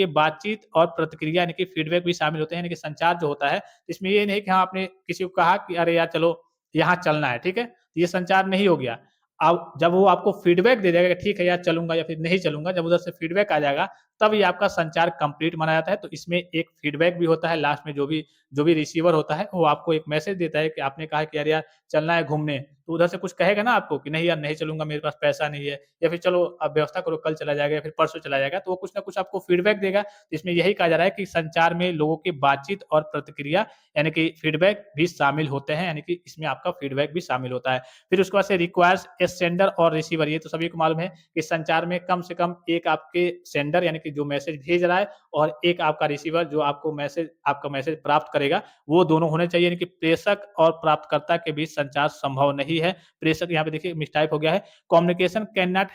बातचीत और प्रतिक्रिया यानी कि फीडबैक भी शामिल होते हैं। यानी कि संचार जो होता है, इसमें ये नहीं कि हाँ, आपने किसी को कहा कि अरे यार चलो यहाँ चलना है, ठीक है? ये संचार नहीं हो गया। अब जब वो आपको फीडबैक दे देगा कि ठीक है यार चलूँगा या फिर नहीं चलूँगा, जब उधर से फीडबैक आ जाएगा, तब ये आपका संचार कंप्लीट माना जाता है। तो इसमें एक फीडबैक भी होता है, लास्ट में जो भी रिसीवर होता है, वो आपको एक मैसेज देता है कि आपने कहा कि यार यार चलना है घूमने, तो उधर से कुछ कहेगा ना आपको कि नहीं यार नहीं चलूँगा, मेरे पास पैसा नहीं है, या फिर चलो अब व्यवस्था करो, कल चला जाएगा या फिर परसों चला जाएगा, तो वो कुछ ना कुछ आपको फीडबैक देगा। तो इसमें यही कहा जा रहा है कि संचार में लोगों की बातचीत और प्रतिक्रिया यानी कि फीडबैक भी शामिल होते हैं, यानी कि इसमें आपका फीडबैक भी शामिल होता है। फिर उसके बाद से रिक्वायर्स ए सेंडर और रिसीवर, ये तो सभी को मालूम है कि संचार में कम से कम एक आपके सेंडर यानी कि जो मैसेज भेज रहा है, और एक आपका रिसीवर जो आपका मैसेज प्राप्त करेगा, वो दोनों होने चाहिए। यानी कि प्रेषक और प्राप्तकर्ता के बीच संचार संभव नहीं है। प्रेषक यहाँ पे देखिए मिसटाइप हो गया है। Communication can not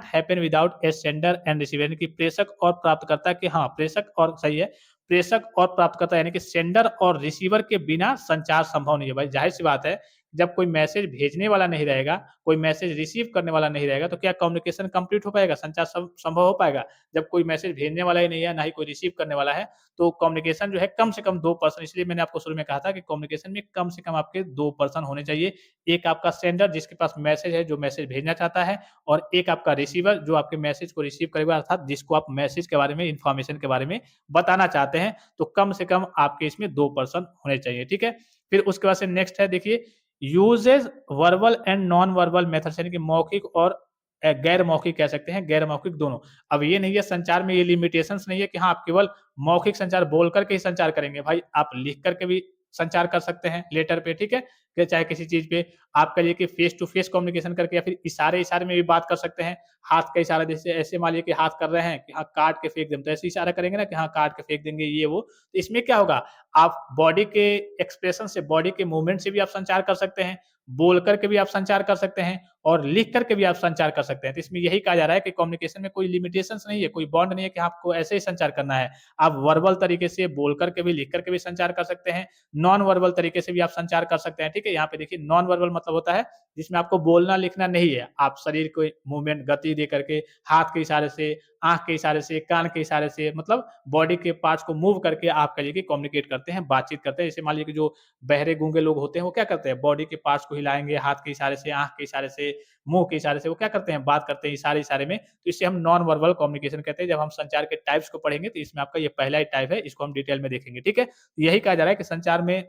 happen without A sender and receiver, यानी कि प्रेषक और प्राप्तकर्ता के, हाँ, प्रेषक और सही है, प्रेषक और प्राप्तकर्ता यानी कि सेंडर और रिसीवर के बिना संचार संभव नहीं है। भाई ज़ाहिर-सी बात है, जब कोई मैसेज भेजने वाला नहीं रहेगा, कोई मैसेज रिसीव करने वाला नहीं रहेगा, तो क्या कम्युनिकेशन कंप्लीट हो पाएगा? संचार संभव हो पाएगा? जब कोई मैसेज भेजने वाला ही नहीं है, ना ही कोई रिसीव करने वाला है, तो कम्युनिकेशन जो है कम से कम 2 पर्सन, इसलिए मैंने आपको शुरू में कहा था कि कम्युनिकेशन में कम से कम आपके 2 पर्सन होने चाहिए। एक आपका सेंडर जिसके पास मैसेज है, जो मैसेज भेजना चाहता है, और एक आपका रिसीवर जो आपके मैसेज को रिसीव करेगा, अर्थात जिसको आप मैसेज के बारे में, इन्फॉर्मेशन के बारे में बताना चाहते हैं। तो कम से कम आपके इसमें 2 पर्सन होने चाहिए, ठीक है? फिर उसके बाद से नेक्स्ट है देखिए, uses verbal and non verbal methods, यानी कि मौखिक और गैर मौखिक कह सकते हैं, गैर मौखिक दोनों। अब ये नहीं है संचार में, ये लिमिटेशंस नहीं है कि हाँ, आप केवल मौखिक संचार बोल कर के ही संचार करेंगे। भाई आप लिख कर के भी संचार कर सकते हैं लेटर पे, ठीक है? कि चाहे किसी चीज़ पे आप कहिए कि फेस टू फेस कम्युनिकेशन करके, या फिर इशारे-इशारे में भी बात कर सकते हैं। हाथ का इशारा, जैसे ऐसे मान लीजिए कि हाथ कर रहे हैं कि हाँ, काट के फेंक दें, तो ऐसे इशारा करेंगे ना कि हाँ, काट के फेंक देंगे ये वो। तो इसमें क्या होगा, आप बॉडी के एक्सप्रेशन से, बॉडी के मूवमेंट से भी आप संचार कर सकते हैं, बोल कर के भी आप संचार कर सकते हैं, और लिख कर के भी आप संचार कर सकते हैं। तो इसमें यही कहा जा रहा है कि कम्युनिकेशन में कोई लिमिटेशंस नहीं है, कोई बॉन्ड नहीं है कि आपको ऐसे ही संचार करना है। आप वर्बल तरीके से बोल कर के भी, लिख कर के भी संचार कर सकते हैं, नॉन वर्बल तरीके से भी आप संचार कर सकते हैं, ठीक है? यहाँ पे देखिए नॉन वर्बल मतलब होता है जिसमें आपको बोलना लिखना नहीं है, आप शरीर को मूवमेंट, गति दे करके, हाथ के इशारे से, आँख के इशारे से, कान के इशारे से, मतलब बॉडी के पार्ट्स को मूव करके आप कहिए कि कम्युनिकेट करते हैं, बातचीत करते हैं। जैसे मान लीजिए कि जो बहरे गूंगे लोग होते हैं, वो क्या करते हैं, बॉडी के पार्ट्स को हिलाएँगे, हाथ के इशारे से, आँख के इशारे से, मुँह के इशारे से, वो क्या करते हैं, बात करते हैं इशारे-इशारे में। तो इसे हम नॉन वर्बल कम्युनिकेशन कहते हैं। जब हम संचार के टाइप्स को पढ़ेंगे, तो इसमें आपका ये पहला ही टाइप है, इसको हम डिटेल में देखेंगे, ठीक है? यही कहा जा रहा है कि संचार में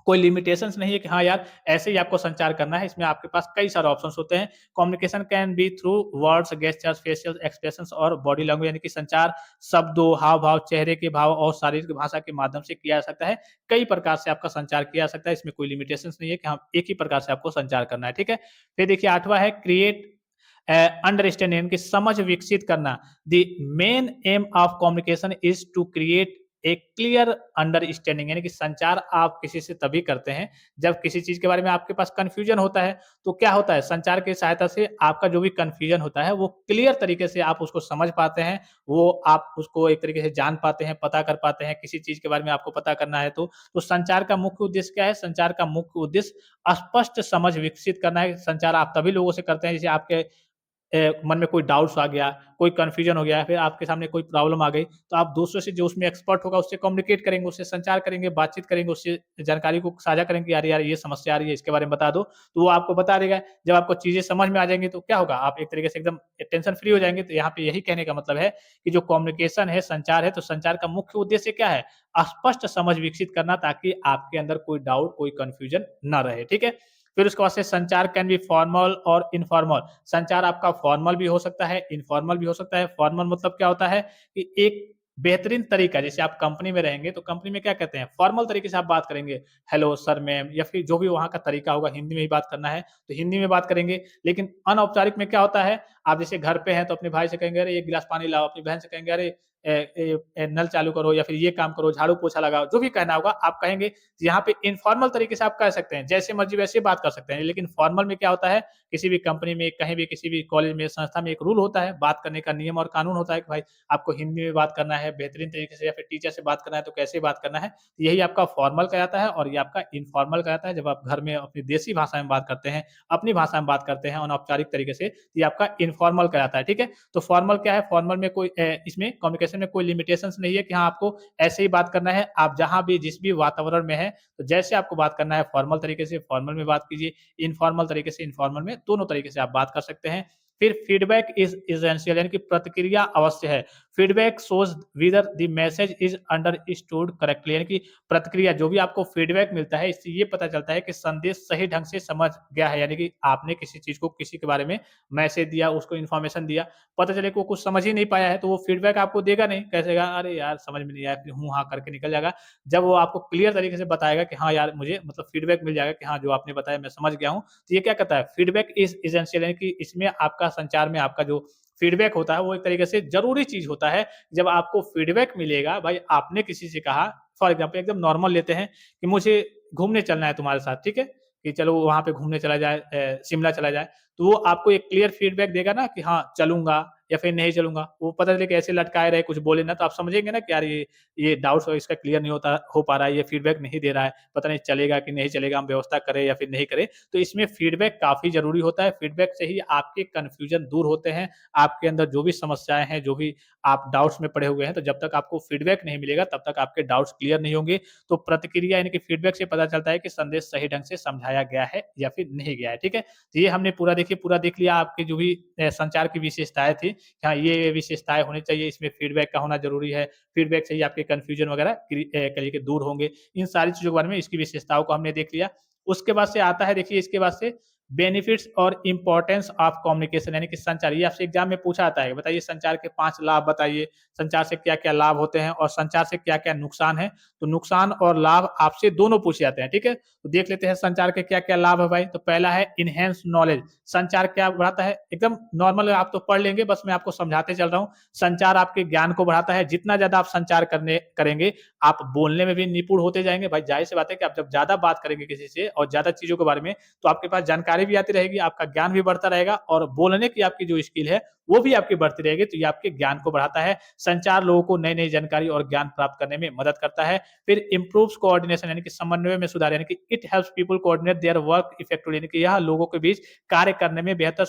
कोई लिमिटेशंस नहीं है कि हाँ यार, ऐसे ही आपको संचार करना है। इसमें आपके पास कई सारे ऑप्शंस होते हैं। Communication can be through words, gestures, facial expressions और बॉडी लैंग्वेज, यानी कि संचार शब्दों, हाव-भाव, चेहरे के भाव और शारीरिक भाषा के माध्यम से किया जा सकता है। कई प्रकार से आपका संचार किया जा सकता है। इसमें कोई लिमिटेशंस नहीं है कि हाँ, एक ही प्रकार से आपको संचार करना है, ठीक है? फिर देखिए 8वां है क्रिएट अंडरस्टैंडिंग, यानी कि समझ विकसित करना। The main aim of communication is to create एक क्लियर अंडरस्टैंडिंग, यानी कि संचार आप किसी से तभी करते हैं जब किसी चीज़ के बारे में आपके पास कन्फ्यूजन होता है। तो क्या होता है, संचार की सहायता से आपका जो भी कन्फ्यूजन होता है वो क्लियर तरीके से आप उसको समझ पाते हैं, वो आप उसको एक तरीके से जान पाते हैं, पता कर पाते हैं, किसी चीज़ के बारे में आपको पता करना है तो। तो संचार का मुख्य उद्देश्य क्या है? संचार का मुख्य उद्देश्य स्पष्ट समझ विकसित करना है। संचार आप तभी लोगों से करते हैं जैसे आपके मन में कोई डाउट्स आ गया, कोई कन्फ्यूजन हो गया, फिर आपके सामने कोई प्रॉब्लम आ गई, तो आप दूसरों से जो उसमें एक्सपर्ट होगा उससे कम्युनिकेट करेंगे, उससे संचार करेंगे, बातचीत करेंगे, उससे जानकारी को साझा करेंगे कि यार यार ये समस्या आ रही है, इसके बारे में बता दो, तो वो आपको बता देगा। जब आपको चीज़ें समझ में आ जाएँगी तो क्या होगा, आप एक तरीके से एकदम टेंशन फ्री हो जाएँगे। तो यहाँ पे यही कहने का मतलब है कि जो कम्युनिकेशन है, संचार है, तो संचार का मुख्य उद्देश्य क्या है? स्पष्ट समझ विकसित करना ताकि आपके अंदर कोई डाउट, कोई कन्फ्यूजन ना रहे, ठीक है? फिर उसके बाद से संचार कैन बी फॉर्मल और इनफॉर्मल। संचार आपका फॉर्मल भी हो सकता है, इनफॉर्मल भी हो सकता है। फॉर्मल मतलब क्या होता है कि एक बेहतरीन तरीका, जैसे आप कंपनी में रहेंगे तो कंपनी में क्या कहते हैं, फॉर्मल तरीके से आप बात करेंगे, हेलो सर, मैम, या फिर जो भी वहाँ का तरीका होगा, हिंदी में ही बात करना है तो हिंदी में बात करेंगे। लेकिन अनौपचारिक में क्या होता है, आप जैसे घर पे हैं तो अपने भाई से कहेंगे अरे 1 गिलास पानी लाओ, अपनी बहन से कहेंगे अरे नल चालू करो या फिर ये काम करो, झाड़ू पोछा लगाओ, जो भी कहना होगा आप कहेंगे। यहाँ पे इनफॉर्मल तरीके से आप कह सकते हैं, जैसे मर्ज़ी वैसे बात कर सकते हैं। लेकिन फॉर्मल में क्या होता है, किसी भी कंपनी में, कहीं भी, किसी भी कॉलेज में, संस्था में एक रूल होता है, बात करने का नियम और कानून होता है कि भाई आपको हिंदी में बात करना है, बेहतरीन तरीके से, या फिर टीचर से बात करना है तो कैसे बात करना है। यही आपका फॉर्मल कहलाता है और ये आपका इनफॉर्मल कहलाता है। जब आप घर में अपनी देसी भाषा में बात करते हैं, अपनी भाषा में बात करते हैं अनौपचारिक तरीके से, ये आपका इनफॉर्मल कहलाता है, ठीक है? तो फॉर्मल क्या है, फॉर्मल में कोई इसमें कम्युनिकेशन में कोई लिमिटेशंस नहीं है कि हाँ, आपको ऐसे ही बात करना है। आप जहाँ भी, जिस भी वातावरण में हैं, तो जैसे आपको बात करना है फॉर्मल तरीके से फॉर्मल में बात कीजिए, इनफॉर्मल तरीके से इनफॉर्मल में, दोनों तरीके से आप बात कर सकते हैं। फिर फीडबैक इज़ एसेंशियल, यानी कि प्रतिक्रिया अवश्य है। Feedback shows whether the message is understood correctly, यानी कि प्रतिक्रिया, जो भी आपको फीडबैक मिलता है, इससे ये पता चलता है कि संदेश सही ढंग से समझ गया है, यानी कि आपने किसी चीज़ को, किसी के बारे में मैसेज दिया, उसको इन्फॉर्मेशन दिया, पता चले कि वो कुछ समझ ही नहीं पाया है, तो वो फीडबैक आपको देगा नहीं, कहेगा अरे यार समझ में नहीं आया, फिर हूँ-हाँ करके निकल जाएगा। जब वो आपको क्लियर तरीके से बताएगा कि हाँ यार, मुझे मतलब फीडबैक मिल जाएगा कि हाँ, जो आपने बताया मैं समझ गया हूँ, तो ये क्या कहता है, फीडबैक इज़ एसेंशियल, यानी कि इसमें आपका संचार में आपका जो फीडबैक होता है वो एक तरीके से ज़रूरी चीज़ होता है। जब आपको फीडबैक मिलेगा, भाई आपने किसी से कहा, फॉर एग्ज़ाम्पल एकदम नॉर्मल लेते हैं कि मुझे घूमने चलना है तुम्हारे साथ, ठीक है? कि चलो वहाँ पे घूमने चला जाए, शिमला चला जाए, तो वो आपको एक क्लियर फीडबैक देगा ना कि हाँ, चलूँगा या फिर नहीं चलूँगा। वो पता चले कि ऐसे लटकाए रहे, कुछ बोले ना, तो आप समझेंगे ना कि यार ये डाउट्स इसका क्लियर नहीं हो पा रहा है, ये फीडबैक नहीं दे रहा है, पता नहीं चलेगा कि नहीं चलेगा, हम व्यवस्था करें या फिर नहीं करें। तो इसमें फीडबैक काफ़ी ज़रूरी होता है, फीडबैक से ही आपके कन्फ्यूज़न दूर होते हैं, आपके अंदर जो भी समस्याएँ हैं, जो भी आप डाउट्स में पड़े हुए हैं, तो जब तक आपको फीडबैक नहीं मिलेगा, तब तक आपके डाउट्स क्लियर नहीं होंगे। तो प्रतिक्रिया, यानी कि फीडबैक से पता चलता है कि संदेश सही ढंग से समझाया गया है या फिर नहीं गया है, ठीक है? तो ये हमने पूरा देख लिया, आपके जो भी संचार की विशेषताएँ थी, हाँ, ये विशेषताएँ होनी चाहिए, इसमें फीडबैक का होना ज़रूरी है, फीडबैक से ही आपके कन्फ्यूज़न वगैरह कहिए कि दूर होंगे। इन सारी चीज़ों के बारे में, इसकी विशेषताओं को हमने देख लिया। उसके बाद से आता है, देखिए इसके बाद से बेनिफिट्स और इम्पोर्टेंस ऑफ कम्युनिकेशन, यानी कि संचार। ये आपसे एग्ज़ाम में पूछा जाता है, बताइए संचार के 5 लाभ बताइए, संचार से क्या-क्या लाभ होते हैं और संचार से क्या-क्या नुकसान है? तो नुकसान और लाभ आपसे दोनों पूछे जाते हैं, ठीक है? तो देख लेते हैं संचार के क्या-क्या लाभ है भाई। तो पहला है एनहांस नॉलेज। संचार क्या बढ़ाता है? एकदम नॉर्मल आप तो पढ़ लेंगे, बस मैं आपको समझाते चल रहा हूँ। संचार आपके ज्ञान को बढ़ाता है, जितना ज़्यादा आप संचार करने करेंगे, आप बोलने में भी निपुण होते जाएँगे। भाई ज़ाहिर-सी बात है कि आप जब ज़्यादा बात करेंगे किसी से और ज़्यादा चीज़ों के बारे में, तो आपके पास जानकारी भी आती रहेगी, आपका ज्ञान भी बढ़ता रहेगा और बोलने की आपकी जो स्किल है, वो भी आपकी बढ़ती रहेगी, तो ये आपके ज्ञान को बढ़ाता है। संचार लोगों को नई-नई जानकारी और ज्ञान प्राप्त करने में मदद करता है। फिर इम्प्रूव्स कोऑर्डिनेशन, यानी कि समन्वय में सुधार, यानी कि it helps people coordinate their work effectively, यानी कि यह लोगों के बीच कार्य करने में बेहतर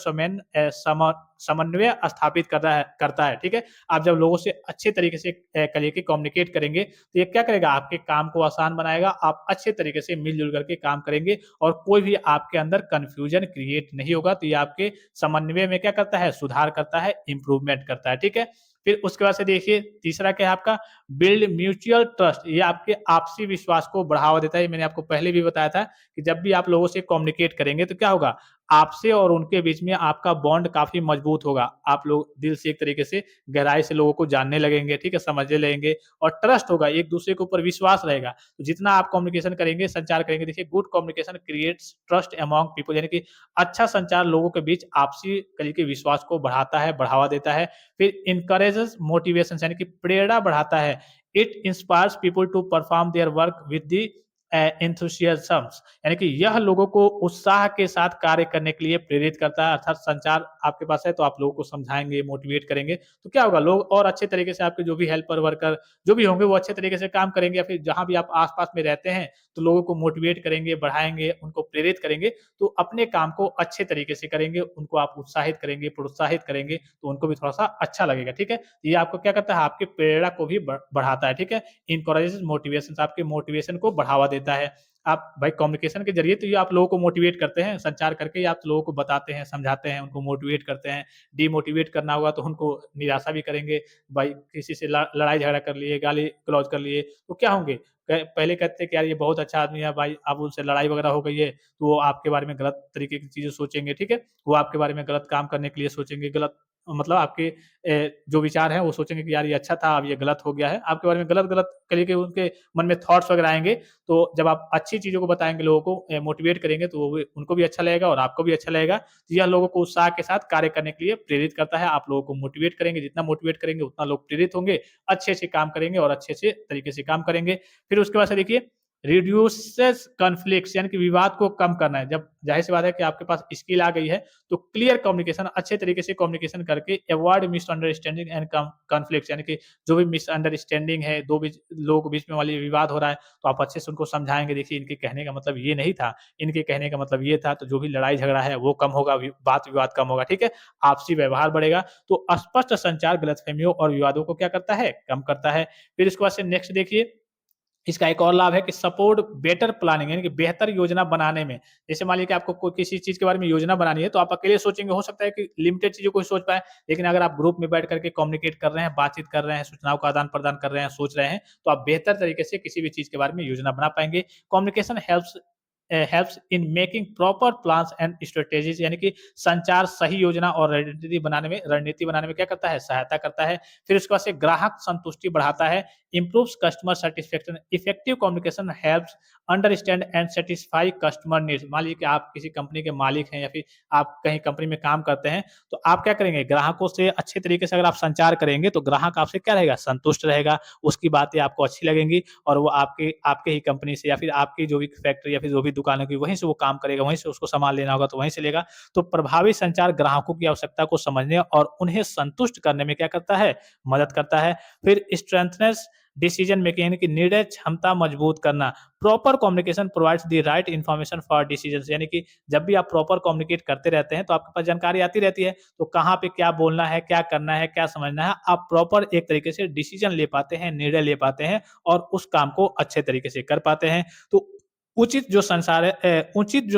समन्वय स्थापित करता है, ठीक है? आप जब लोगों से अच्छे तरीके से कहिए कि कम्युनिकेट करेंगे, तो ये क्या करेगा, आपके काम को आसान बनाएगा, आप अच्छे तरीके से मिल-जुल करके काम करेंगे और कोई भी आपके अंदर कन्फ्यूजन क्रिएट नहीं होगा। तो ये आपके समन्वय में क्या करता है, सुधार करता है, इम्प्रूवमेंट करता है, ठीक है? फिर उसके बाद से देखिए तीसरा क्या है आपका, बिल्ड म्यूचुअल ट्रस्ट। ये आपके आपसी विश्वास को बढ़ावा देता है। ये मैंने आपको पहले भी बताया था कि जब भी आप लोगों से कम्युनिकेट करेंगे तो क्या होगा, आपसे और उनके बीच में आपका बॉन्ड काफ़ी मजबूत होगा। आप लोग दिल से एक तरीके से गहराई से लोगों को जानने लगेंगे, ठीक है? समझने लगेंगे और ट्रस्ट होगा, एक-दूसरे के ऊपर विश्वास रहेगा। तो जितना आप कम्युनिकेशन करेंगे, संचार करेंगे, देखिए good communication creates trust among people, यानी कि अच्छा संचार लोगों के बीच आपसी तरीके विश्वास को बढ़ाता है, बढ़ावा देता है। फिर एनकरेजेस मोटिवेशंस, यानी कि प्रेरणा बढ़ाता है। It inspires people to perform their work with the enthusiasms, यानी कि यह लोगों को उत्साह के साथ कार्य करने के लिए प्रेरित करता है। अर्थात संचार आपके पास है तो आप लोगों को समझाएँगे, मोटिवेट करेंगे, तो क्या होगा, लोग और अच्छे तरीके से आपके जो भी हेल्पर, वर्कर जो भी होंगे वो अच्छे तरीके से काम करेंगे, या फिर जहाँ भी आप आस-पास में रहते हैं, तो लोगों को मोटिवेट करेंगे, बढ़ाएँगे, उनको प्रेरित करेंगे, तो अपने काम को अच्छे तरीके से करेंगे, उनको आप उत्साहित करेंगे, प्रोत्साहित करेंगे, तो उनको भी थोड़ा-सा अच्छा लगेगा, ठीक है? ये आपको क्या करता है, आपकी प्रेरणा को भी बढ़ाता है, ठीक है? एनकरेजेस मोटिवेशंस, आपके मोटिवेशन को बढ़ावा देता है। आप भाई कम्युनिकेशन के ज़रिए तो ये आप लोगों को मोटिवेट करते हैं, संचार करके ही आप लोगों को बताते हैं, समझाते हैं, उनको मोटिवेट करते हैं। डिमोटिवेट करना होगा तो उनको निराशा भी करेंगे, भाई किसी से लड़ाई-झगड़ा कर लिए, गाली-गलौज कर लिए, तो क्या होंगे? पहले कहते थे कि यार ये बहुत अच्छा आदमी है भाई, अब उनसे लड़ाई वगैरह हो गई है, तो वो आपके बारे में गलत तरीके की चीज़ें सोचेंगे, ठीक है? वो आपके बारे में गलत काम करने के लिए सोचेंगे, गलत मतलब आपके जो विचार हैं वो सोचेंगे कि यार ये अच्छा था, अब ये गलत हो गया है। आपके बारे में गलत-गलत तरीके उनके मन में थॉट्स वगैरह आएँगे, तो जब आप अच्छी चीज़ों को बताएँगे लोगों को, मोटिवेट करेंगे, तो वो भी उनको भी अच्छा लगेगा और आपको भी अच्छा लगेगा। तो यह लोगों को उत्साह के साथ कार्य करने के लिए प्रेरित करता है। आप लोगों को मोटिवेट करेंगे, जितना मोटिवेट करेंगे उतना लोग प्रेरित होंगे, अच्छे-अच्छे काम करेंगे और अच्छे-अच्छे तरीके से काम करेंगे। फिर उसके बाद से देखिए रिड्यूसेस कॉन्फ्लिक्ट्स, यानी कि विवाद को कम करना है। जब ज़ाहिर-सी बात है कि आपके पास स्किल आ गई है, तो क्लियर कम्युनिकेशन, अच्छे तरीके से कम्युनिकेशन करके अवॉइड मिसअंडरस्टैंडिंग एंड कॉन्फ्लिक्ट्स, यानी कि जो भी मिसअंडरस्टैंडिंग है, 2 लोगों के बीच में वाली विवाद हो रहा है, तो आप अच्छे से उनको समझाएँगे, देखिए इनके कहने का मतलब ये नहीं था, इनके कहने का मतलब ये था, तो जो भी लड़ाई-झगड़ा है वो कम होगा, वाद-विवाद कम होगा, ठीक है? आपसी व्यवहार बढ़ेगा, तो स्पष्ट संचार गलतफ़हमियों और विवादों को क्या करता है? कम करता है। फिर इसके बाद से नेक्स्ट देखिए, इसका एक और लाभ है कि सपोर्ट बेटर प्लानिंग, यानी कि बेहतर योजना बनाने में। जैसे मान लीजिए कि आपको कोई किसी चीज़ के बारे में योजना बनानी है, तो आप अकेले सोचेंगे, हो सकता है कि लिमिटेड चीज़ों को ही सोच पाएँ, लेकिन अगर आप ग्रुप में बैठ कर के कम्युनिकेट कर रहे हैं, बातचीत कर रहे हैं, सूचनाओं का आदान-प्रदान कर रहे हैं, सोच रहे हैं, तो आप बेहतर तरीके से किसी भी चीज़ के बारे में योजना बना पाएँगे। Communication helps in making proper plans and strategies, यानी कि संचार सही योजना और रणनीति बनाने में क्या करता है? सहायता करता है। फिर उसके बाद से ग्राहक संतुष्टि बढ़ाता है, improves customer satisfaction, effective communication helps understand and satisfy customer needs. मान लीजिए कि आप किसी कंपनी के मालिक हैं या फिर आप कहीं कंपनी में काम करते हैं, तो आप क्या करेंगे? ग्राहकों से अच्छे तरीके से अगर आप संचार करेंगे, तो ग्राहक आपसे क्या रहेगा? संतुष्ट रहेगा, उसकी बातें आपको अच्छी लगेंगी और वो आपके आपके ही कंपनी से या फिर आपकी जो भी फैक्ट्री या फिर जो भी दुकान होगी, वहीं से वो काम करेगा, वहीं से उसको सामान लेना होगा, तो वहीं से लेगा। तो प्रभावी संचार ग्राहकों की आवश्यकता को समझने और उन्हें संतुष्ट करने में क्या करता है? मदद करता है। फिर स्ट्रेंथनेस डिसीजन मेकिंग, यानी कि निर्णय क्षमता मजबूत करना। Proper communication provides the right information for decisions, यानी कि जब भी आप प्रॉपर कम्युनिकेट करते रहते हैं, तो आपके पास जानकारी आती रहती है, तो कहाँ पे क्या बोलना है, क्या करना है, क्या समझना है, आप प्रॉपर एक तरीके से डिसीजन ले पाते हैं, निर्णय ले पाते हैं और उस काम को अच्छे तरीके से कर पाते हैं। तो उचित जो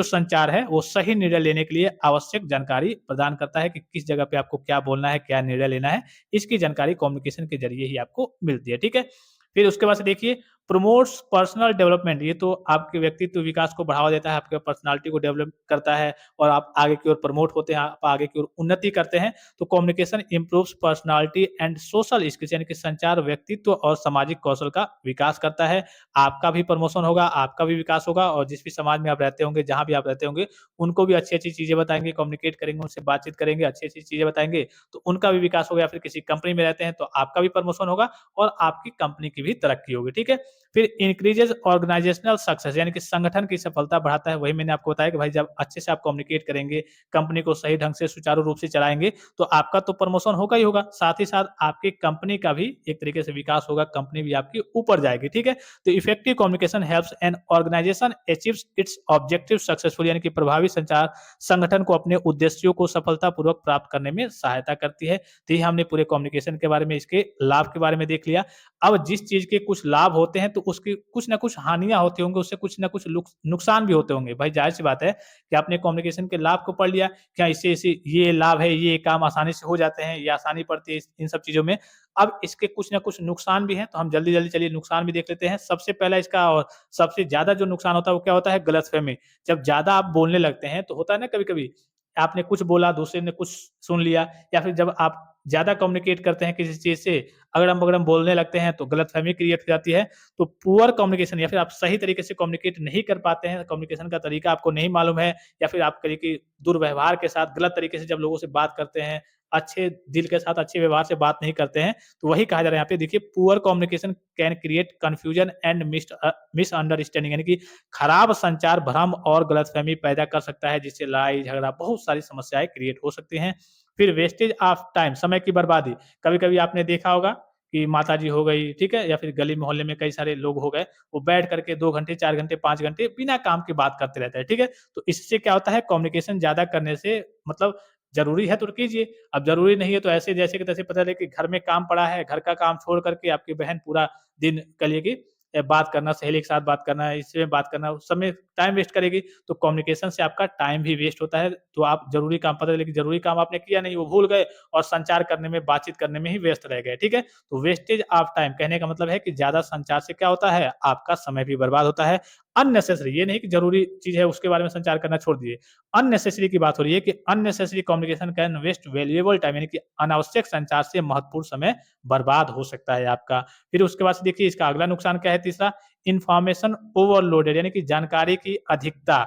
संचार है, वो सही निर्णय लेने के लिए आवश्यक जानकारी प्रदान करता है कि किस जगह पे आपको क्या बोलना है, क्या निर्णय लेना है। इसकी जानकारी कम्युनिकेशन के ज़रिए ही आपको मिलती है, ठीक है? फिर उसके बाद से देखिए प्रमोट्स पर्सनल डेवलपमेंट, ये तो आपके व्यक्तित्व विकास को बढ़ावा देता है, आपके पर्सनैलिटी को डेवलप करता है और आप आगे की ओर प्रमोट होते हैं, आप आगे की ओर उन्नति करते हैं। तो communication improves personality and social skills, यानी कि संचार व्यक्तित्व और सामाजिक कौशल का विकास करता है। आपका भी प्रमोशन होगा, आपका भी विकास होगा और जिस भी समाज में आप रहते होंगे, जहाँ भी आप रहते होंगे, उनको भी अच्छी-अच्छी चीज़ें बताएँगे, कम्युनिकेट करेंगे, उनसे बातचीत करेंगे, अच्छी-अच्छी चीज़ें बताएँगे, तो उनका भी विकास होगा या फिर किसी कंपनी में रहते हैं, तो आपका भी प्रमोशन होगा और आपकी कंपनी की भी तरक्की होगी, ठीक है? फिर इंक्रीजेज़ ऑर्गेनाइजेशनल सक्सेस, यानी कि संगठन की सफलता बढ़ाता है। वही मैंने आपको बताया कि भाई जब अच्छे से आप कम्युनिकेट करेंगे, कंपनी को सही ढंग से सुचारू रूप से चलाएँगे, तो आपका तो प्रमोशन होगा ही होगा, साथ ही साथ आपकी कंपनी का भी एक तरीके से विकास होगा, कंपनी भी आपकी ऊपर जाएगी, ठीक है? तो effective communication helps an organization achieves its objective successfully, यानी कि प्रभावी संचार संगठन को अपने उद्देश्यों को सफलतापूर्वक प्राप्त करने में सहायता करती है। तो ये हमने पूरे कम्युनिकेशन के बारे में, इसके लाभ के बारे में देख लिया। अब जिस चीज़ के कुछ लाभ होते हैं, हैं तो उसकी कुछ न कुछ हानियाँ होती होंगी, उससे कुछ न कुछ नुकसान भी होते होंगे। भाई ज़ाहिर-सी बात है कि आपने कम्युनिकेशन के लाभ को पढ़ लिया, क्या इससे ये लाभ है, ये काम आसानी से हो जाते हैं, ये आसानी पड़ती है इन सब चीज़ों में। अब इसके कुछ न कुछ नुकसान भी हैं, तो हम जल्दी-जल्दी चलिए नुकसान भी देख लेते हैं। सबसे पहला इसका और सबसे ज़्यादा जो नुकसान होता है वो क्या होता है? गलतफ़हमी। जब ज़्यादा आप बोलने लगते हैं तो होता है ना कभी-कभी, आपने कुछ बोला, दूसरे ने कुछ सुन लिया, या फिर जब आप ज़्यादा कम्युनिकेट करते हैं किसी चीज़ से, अगड़म-बगड़म बोलने लगते हैं तो गलतफ़हमी क्रिएट हो जाती है। तो पुअर कम्युनिकेशन या फिर आप सही तरीके से कम्युनिकेट नहीं कर पाते हैं, कम्युनिकेशन का तरीका आपको नहीं मालूम है, या फिर आप कहीं कि दुर्व्यवहार के साथ गलत तरीके से जब लोगों से बात करते हैं, अच्छे दिल के साथ अच्छे व्यवहार से बात नहीं करते हैं, तो वही कहा जा रहा है यहाँ पे, देखिए poor communication can create confusion and misunderstanding, यानी कि खराब संचार भ्रम और गलतफ़हमी पैदा कर सकता है, जिससे लड़ाई, झगड़ा, बहुत सारी समस्याएँ क्रिएट हो सकती हैं। फिर वेस्टेज ऑफ टाइम, समय की बर्बादी। कभी-कभी आपने देखा होगा कि माताजी हो गई, ठीक है? या फिर गली-मोहल्ले में कई सारे लोग हो गए, वो बैठ कर के 2 घंटे, 4 घंटे, 5 घंटे बिना काम के बात करते रहते हैं, ठीक है? तो इससे क्या होता है, कम्युनिकेशन ज़्यादा करने से मतलब ज़रूरी है तो कीजिए, अब ज़रूरी नहीं है तो ऐसे जैसे कि तैसे पता चले कि घर में काम पड़ा है, घर का काम छोड़ कर के आपकी बहन पूरा दिन कहिए कि बात करना, सहेली के साथ बात करना, इससे बात करना, उस समय टाइम वेस्ट करेगी, तो कम्युनिकेशन से आपका टाइम भी वेस्ट होता है। तो आप ज़रूरी काम, पता चले कि ज़रूरी काम आपने किया नहीं, वो भूल गए और संचार करने में, बातचीत करने में ही व्यस्त रह गए, ठीक है? तो वेस्टेज ऑफ टाइम कहने का मतलब है कि ज़्यादा संचार से क्या होता है, आपका समय भी बर्बाद होता है। अननेसेसरी, ये नहीं कि ज़रूरी चीज़ है उसके बारे में संचार करना छोड़ दीजिए। अननेसेसरी की बात हो रही है कि unnecessary communication can waste valuable time, यानी कि अनावश्यक संचार से महत्वपूर्ण समय बर्बाद हो सकता है आपका। फिर उसके बाद से देखिए इसका अगला नुकसान क्या है, तीसरा, इन्फॉर्मेशन ओवरलोडेड, यानी कि जानकारी की अधिकता।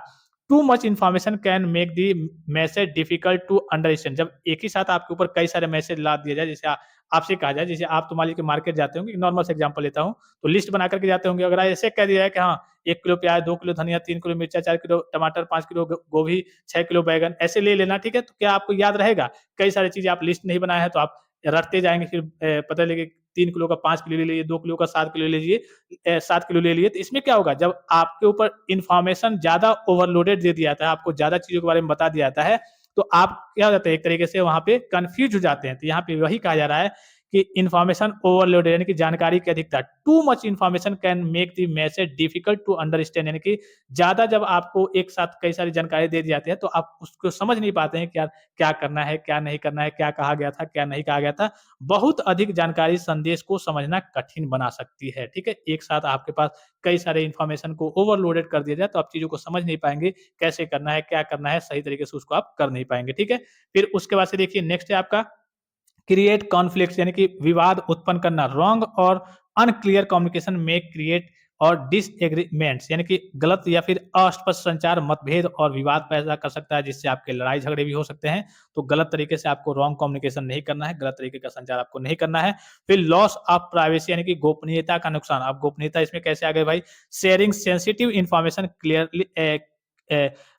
Too much information can make the message difficult to understand. जब एक ही साथ आपके ऊपर कई सारे मैसेज लाद दिया जाए, जैसे आपसे कहा जाए, जैसे आप तो मान लीजिए मार्केट जाते होंगे, नॉर्मल से एग्जांपल लेता हूँ, तो लिस्ट बना करके जाते होंगे, अगर ऐसे कह दिया जाए कि हाँ 1 किलो प्याज, 2 किलो धनिया, 3 किलो मिर्चा, 4 किलो टमाटर, 5 किलो गोभी, 6 किलो बैंगन, ऐसे ले लेना, ठीक है? तो क्या आपको याद रहेगा? कई सारी चीजें आप लिस्ट नहीं बनाए हैं तो आप रटते जाएंगे, फिर पता लगे 3 किलो का 5 किलो ले लीजिए, 2 किलो का 7 किलो ले लीजिए, 7 किलो ले लिए, तो इसमें क्या होगा, जब आपके ऊपर इन्फॉर्मेशन ज़्यादा ओवरलोडेड दे दिया जाता है, आपको ज़्यादा चीज़ों के बारे में बता दिया जाता है, तो आप क्या हो जाते हैं, एक तरीके से वहाँ पे कन्फ्यूज़ हो जाते हैं। तो यहाँ पे वही कहा जा रहा है कि इन्फॉर्मेशन ओवरलोडेड, यानी कि जानकारी की अधिकता। Too much information can make the message difficult to understand, यानी कि ज़्यादा जब आपको एक साथ कई सारी जानकारी दे दी जाती है, तो आप उसको समझ नहीं पाते हैं, क्या क्या करना है, क्या नहीं करना है, क्या कहा गया था, क्या नहीं कहा गया था। बहुत अधिक जानकारी संदेश को समझना कठिन बना सकती है, ठीक है? एक साथ आपके पास कई सारे इन्फॉर्मेशन को ओवरलोडेड कर दिया जाए, तो आप चीज़ों को समझ नहीं पाएँगे, कैसे करना है, क्या करना है, सही तरीके से उसको आप कर नहीं पाएँगे, ठीक है? फिर उसके बाद से देखिए नेक्स्ट है आपका क्रिएट कॉन्फ्लिक्ट्स, यानी कि विवाद उत्पन्न करना। रॉन्ग और अनक्लियर कम्युनिकेशन में क्रिएट और डिसएग्रीमेंट्स, यानी कि गलत या फिर अस्पष्ट संचार मतभेद और विवाद पैदा कर सकता है, जिससे आपके लड़ाई झगड़े भी हो सकते हैं। तो गलत तरीके से आपको रॉन्ग कम्युनिकेशन नहीं करना है, गलत तरीके का संचार आपको नहीं करना है। फिर लॉस ऑफ प्राइवेसी, यानी कि गोपनीयता का नुकसान। अब गोपनीयता इसमें कैसे आ गए भाई, शेयरिंग सेंसिटिव इन्फॉर्मेशन क्लियरली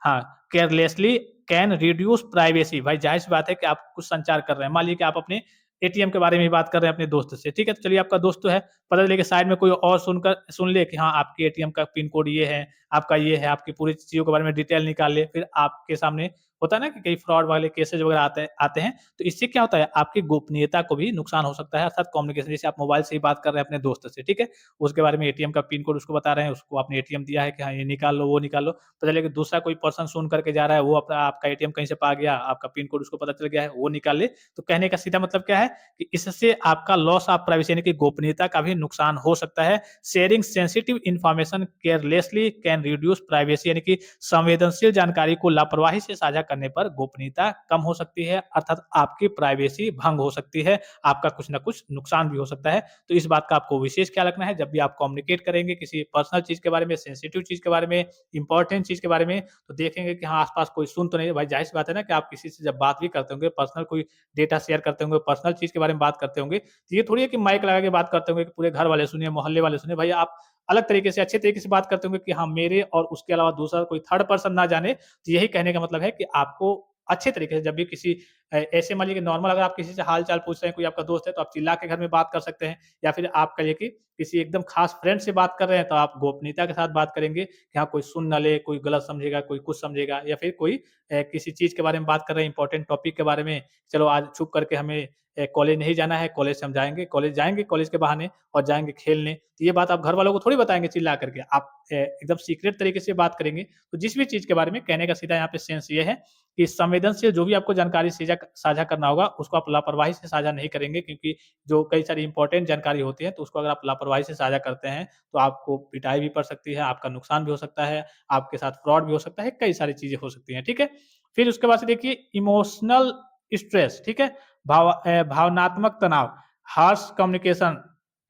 हाँ, केयरलेसली कैन रिड्यूस प्राइवेसी। भाई ज़ाहिर-सी बात है कि आप कुछ संचार कर रहे हैं। मान लीजिए कि आप अपने एटीएम के बारे में ही बात कर रहे हैं अपने दोस्त से, ठीक है? तो चलिए आपका दोस्त तो है, पता चले कि साइड में कोई और सुन ले कि हाँ, आपके एटीएम का पिन कोड ये है, आपका ये है, आपकी पूरी चीज़ों के बारे में डिटेल निकाल ले, फिर आपके सामने होता है ना कि कई फ्रॉड वाले केसेज़ वगैरह आते हैं, तो इससे क्या होता है, आपकी गोपनीयता को भी नुकसान हो सकता है, अर्थात कम्युनिकेशन, जैसे आप मोबाइल से ही बात कर रहे हैं अपने दोस्त से, ठीक है? उसके बारे में एटीएम का पिन कोड उसको बता रहे हैं, उसको आपने एटीएम दिया है कि हाँ, ये निकाल लो, वो निकाल लो। पता चले कि दूसरा कोई पर्सन सुन करके जा रहा है, वो अपना आपका एटीएम कहीं से पा गया, आपका पिन कोड उसको पता चल गया है, वो निकाल ले। तो कहने का सीधा मतलब क्या है कि इससे आपका लॉस ऑफ प्राइवेसी, यानी कि गोपनीयता का भी नुकसान हो सकता है। Sharing sensitive information carelessly can reduce privacy, यानी कि संवेदनशील जानकारी को लापरवाही से साझा करने पर गोपनीयता कम हो सकती है, अर्थात आपकी प्राइवेसी भंग हो सकती है, आपका कुछ न कुछ नुकसान भी हो सकता है। तो इस बात का आपको विशेष ख्याल रखना है, जब भी आप कम्युनिकेट करेंगे किसी पर्सनल चीज़ के बारे में, सेंसिटिव चीज़ के बारे में, इंपॉर्टेंट चीज़ के बारे में, तो देखेंगे कि हाँ, आस-पास कोई सुन तो नहीं है। भाई ज़ाहिर-सी बात है ना कि आप किसी से जब बात भी करते होंगे, पर्सनल कोई डेटा शेयर करते होंगे, पर्सनल चीज़ के बारे में बात करते होंगे, तो ये थोड़ी है कि माइक लगा के बात करते होंगे कि पूरे घर वाले सुनिए, मोहल्ले वाले सुनिए। भाई आप अलग तरीके से, अच्छे तरीके से बात करते होंगे कि हाँ, मेरे और उसके अलावा दूसरा कोई थर्ड पर्सन ना जाने। तो यही कहने का मतलब है कि आपको अच्छे तरीके से जब भी किसी ऐसे मान लीजिए कि नॉर्मल अगर आप किसी से हाल-चाल पूछ रहे हैं, कोई आपका दोस्त है, तो आप चिल्ला के घर में बात कर सकते हैं, या फिर आप कहिए कि किसी एकदम खास फ्रेंड से बात कर रहे हैं, तो आप गोपनीयता के साथ बात करेंगे कि हाँ, कोई सुन ना ले, कोई गलत समझेगा, कोई कुछ समझेगा, या फिर कोई किसी चीज़ के बारे में बात कर रहे हैं, इंपॉर्टेंट टॉपिक के बारे में, चलो आज छुप करके हमें कॉलेज नहीं जाना है, कॉलेज से हम जाएँगे कॉलेज के बहाने और जाएँगे खेलने। तो ये बात आप घर वालों को थोड़ी बताएँगे चिल्ला करके, आप एकदम सीक्रेट तरीके से बात करेंगे। तो जिस भी चीज़ के बारे में कहने का सीधा यहाँ पे सेंस ये है कि संवेदनशील जो भी आपको जानकारी साझा करना होगा, उसको आप लापरवाही से साझा नहीं करेंगे, क्योंकि जो कई सारी इंपॉर्टेंट जानकारी होती है, तो उसको अगर आप लापरवाही से साझा करते हैं, तो आपको पिटाई भी पड़ सकती है, आपका नुकसान भी हो सकता है, आपके साथ फ्रॉड भी हो सकता है, कई सारी चीज़ें हो सकती हैं, ठीक है? फिर उसके बाद से देखिए इमोशनल स्ट्रेस, ठीक है? भावनात्मक तनाव, harsh communication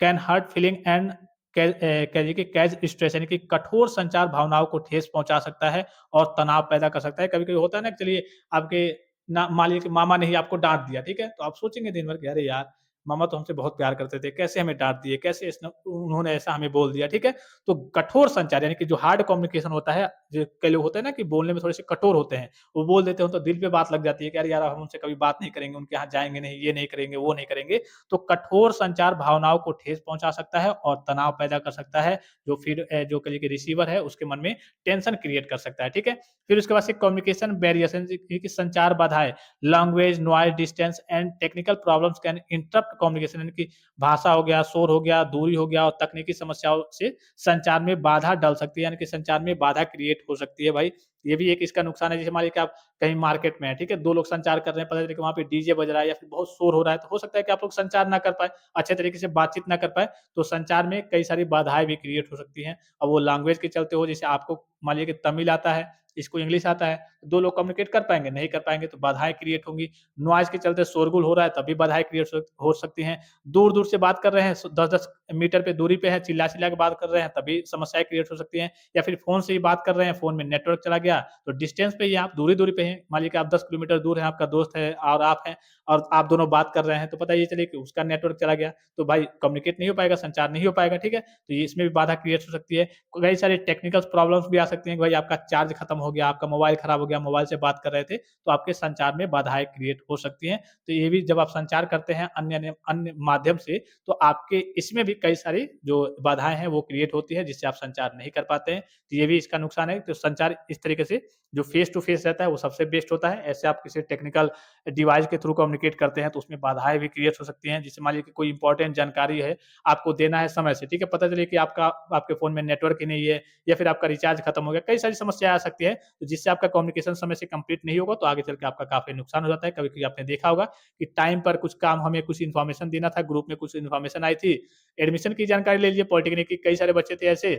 can hurt feeling and कहिए कि कैज़ स्ट्रेस यानी कि कठोर संचार भावनाओं को ठेस पहुँचा सकता है और तनाव पैदा कर सकता है। कभी-कभी होता है ना कि चलिए आपके ना मान लीजिए कि मामा ने ही आपको डाँट दिया, ठीक है? तो आप सोचेंगे दिन भर कि अरे यार! मामा तो हमसे बहुत प्यार करते थे, कैसे हमें डाँट दिए, कैसे उन्होंने ऐसा हमें बोल दिया, ठीक है? तो कठोर संचार यानी कि जो हार्ड कम्युनिकेशन होता है, जो कई लोग होते हैं ना कि बोलने में थोड़े-से कठोर होते हैं, वो बोल देते हो तो दिल पे बात लग जाती है कि अरे यार! अब हम उनसे कभी बात नहीं करेंगे, उनके यहाँ जाएँगे नहीं, ये नहीं करेंगे, वो नहीं करेंगे। तो कठोर संचार भावनाओं को ठेस पहुँचा सकता है और तनाव पैदा कर सकता है, जो फिर जो कहिए कि रिसीवर है उसके मन में टेंशन क्रिएट कर सकता है, ठीक है? फिर उसके बाद से कम्युनिकेशन बैरियर्स यानी कि संचार बाधाएँ, language, noise, distance and technical problems can interrupt communication यानी कि भाषा हो गया, शोर हो गया, दूरी हो गया और तकनीकी समस्याओं से संचार में बाधा डल सकती है, यानी कि संचार में बाधा क्रिएट हो सकती है भाई। ये भी एक इसका नुकसान है। जैसे मान लीजिए कि आप कहीं मार्केट में हैं, ठीक है? 2 लोग संचार कर रहे हैं, पता चले कि वहाँ पे डीजे बज रहा है या फिर बहुत शोर हो रहा है, तो हो सकता है कि आप लोग संचार ना कर पाएँ, अच्छे तरीके से बातचीत ना कर पाएँ, तो संचार में कई सारी बाधाएँ भी क्रिएट हो सकती हैं। और वो लैंग्वेज के चलते हो, जैसे आपको मान लीजिए कि तमिल आता है, इसको इंग्लिश आता है, 2 लोग कम्युनिकेट कर पाएँगे? नहीं कर पाएँगे, तो बाधाएँ क्रिएट होंगी। नॉइज़ के चलते शोरगुल हो रहा है, तब भी बाधाएँ क्रिएट हो सकती हैं। दूर-दूर से बात कर रहे हैं, 10-10 मीटर पे दूरी पे हैं, चिल्ला-चिल्ला के बात कर रहे हैं, तभी समस्याएँ क्रिएट हो सकती हैं। या फिर फ़ोन से ही बात कर रहे हैं, फ़ोन में नेटवर्क चला गया, तो डिस्टेंस पे ही आप, दूरी-दूरी पे हैं। मान लीजिए कि आप 10 किलोमीटर दूर हैं, आपका दोस्त है और आप हैं और आप दोनों बात कर रहे हैं, तो पता ये चले कि उसका नेटवर्क चला गया, तो भाई कम्युनिकेट नहीं हो पाएगा, संचार नहीं हो पाएगा, ठीक है? तो ये इसमें भी बाधा क्रिएट हो सकती है। कई सारी टेक्निकल प्रॉब्लम्स भी आ सकती हैं कि भाई आपका चार्ज खत्म हो गया, आपका मोबाइल खराब हो गया, मोबाइल से बात कर रहे थे, तो आपके संचार में बाधाएँ क्रिएट हो सकती हैं। तो ये भी जब आप संचार करते हैं अन्य माध्यम से, तो आपके इसमें भी कई सारी जो बाधाएँ हैं, वो क्रिएट होती है, जिससे आप संचार नहीं कर पाते हैं। तो ये भी इसका नुकसान है। तो संचार इस तरीके से जो फेस टू फेस रहता है, वो सबसे बेस्ट होता है। ऐसे आप किसी टेक्निकल डिवाइस के थ्रू कम्युनिकेट करते हैं, तो उसमें बाधाएँ भी क्रिएट हो सकती हैं। जैसे मान लीजिए कि कोई इंपॉर्टेंट जानकारी है, आपको देना है समय से, ठीक है? पता चले कि आपके फ़ोन में नेटवर्क ही नहीं है या फिर आपका रिचार्ज खत्म हो गया, कई सारी समस्याएँ आ सकती है, तो जिससे आपका कम्युनिकेशन समय से कंप्लीट नहीं होगा, तो आगे चल के आपका काफ़ी नुकसान हो जाता है। कभी-कभी आपने देखा होगा कि टाइम पर कुछ काम, हमें कुछ इन्फॉर्मेशन देना था, ग्रुप में कुछ इन्फॉर्मेशन आई थी, एडमिशन की जानकारी ले लीजिए, पॉलिटेक्निक की कई सारे बच्चे थे ऐसे,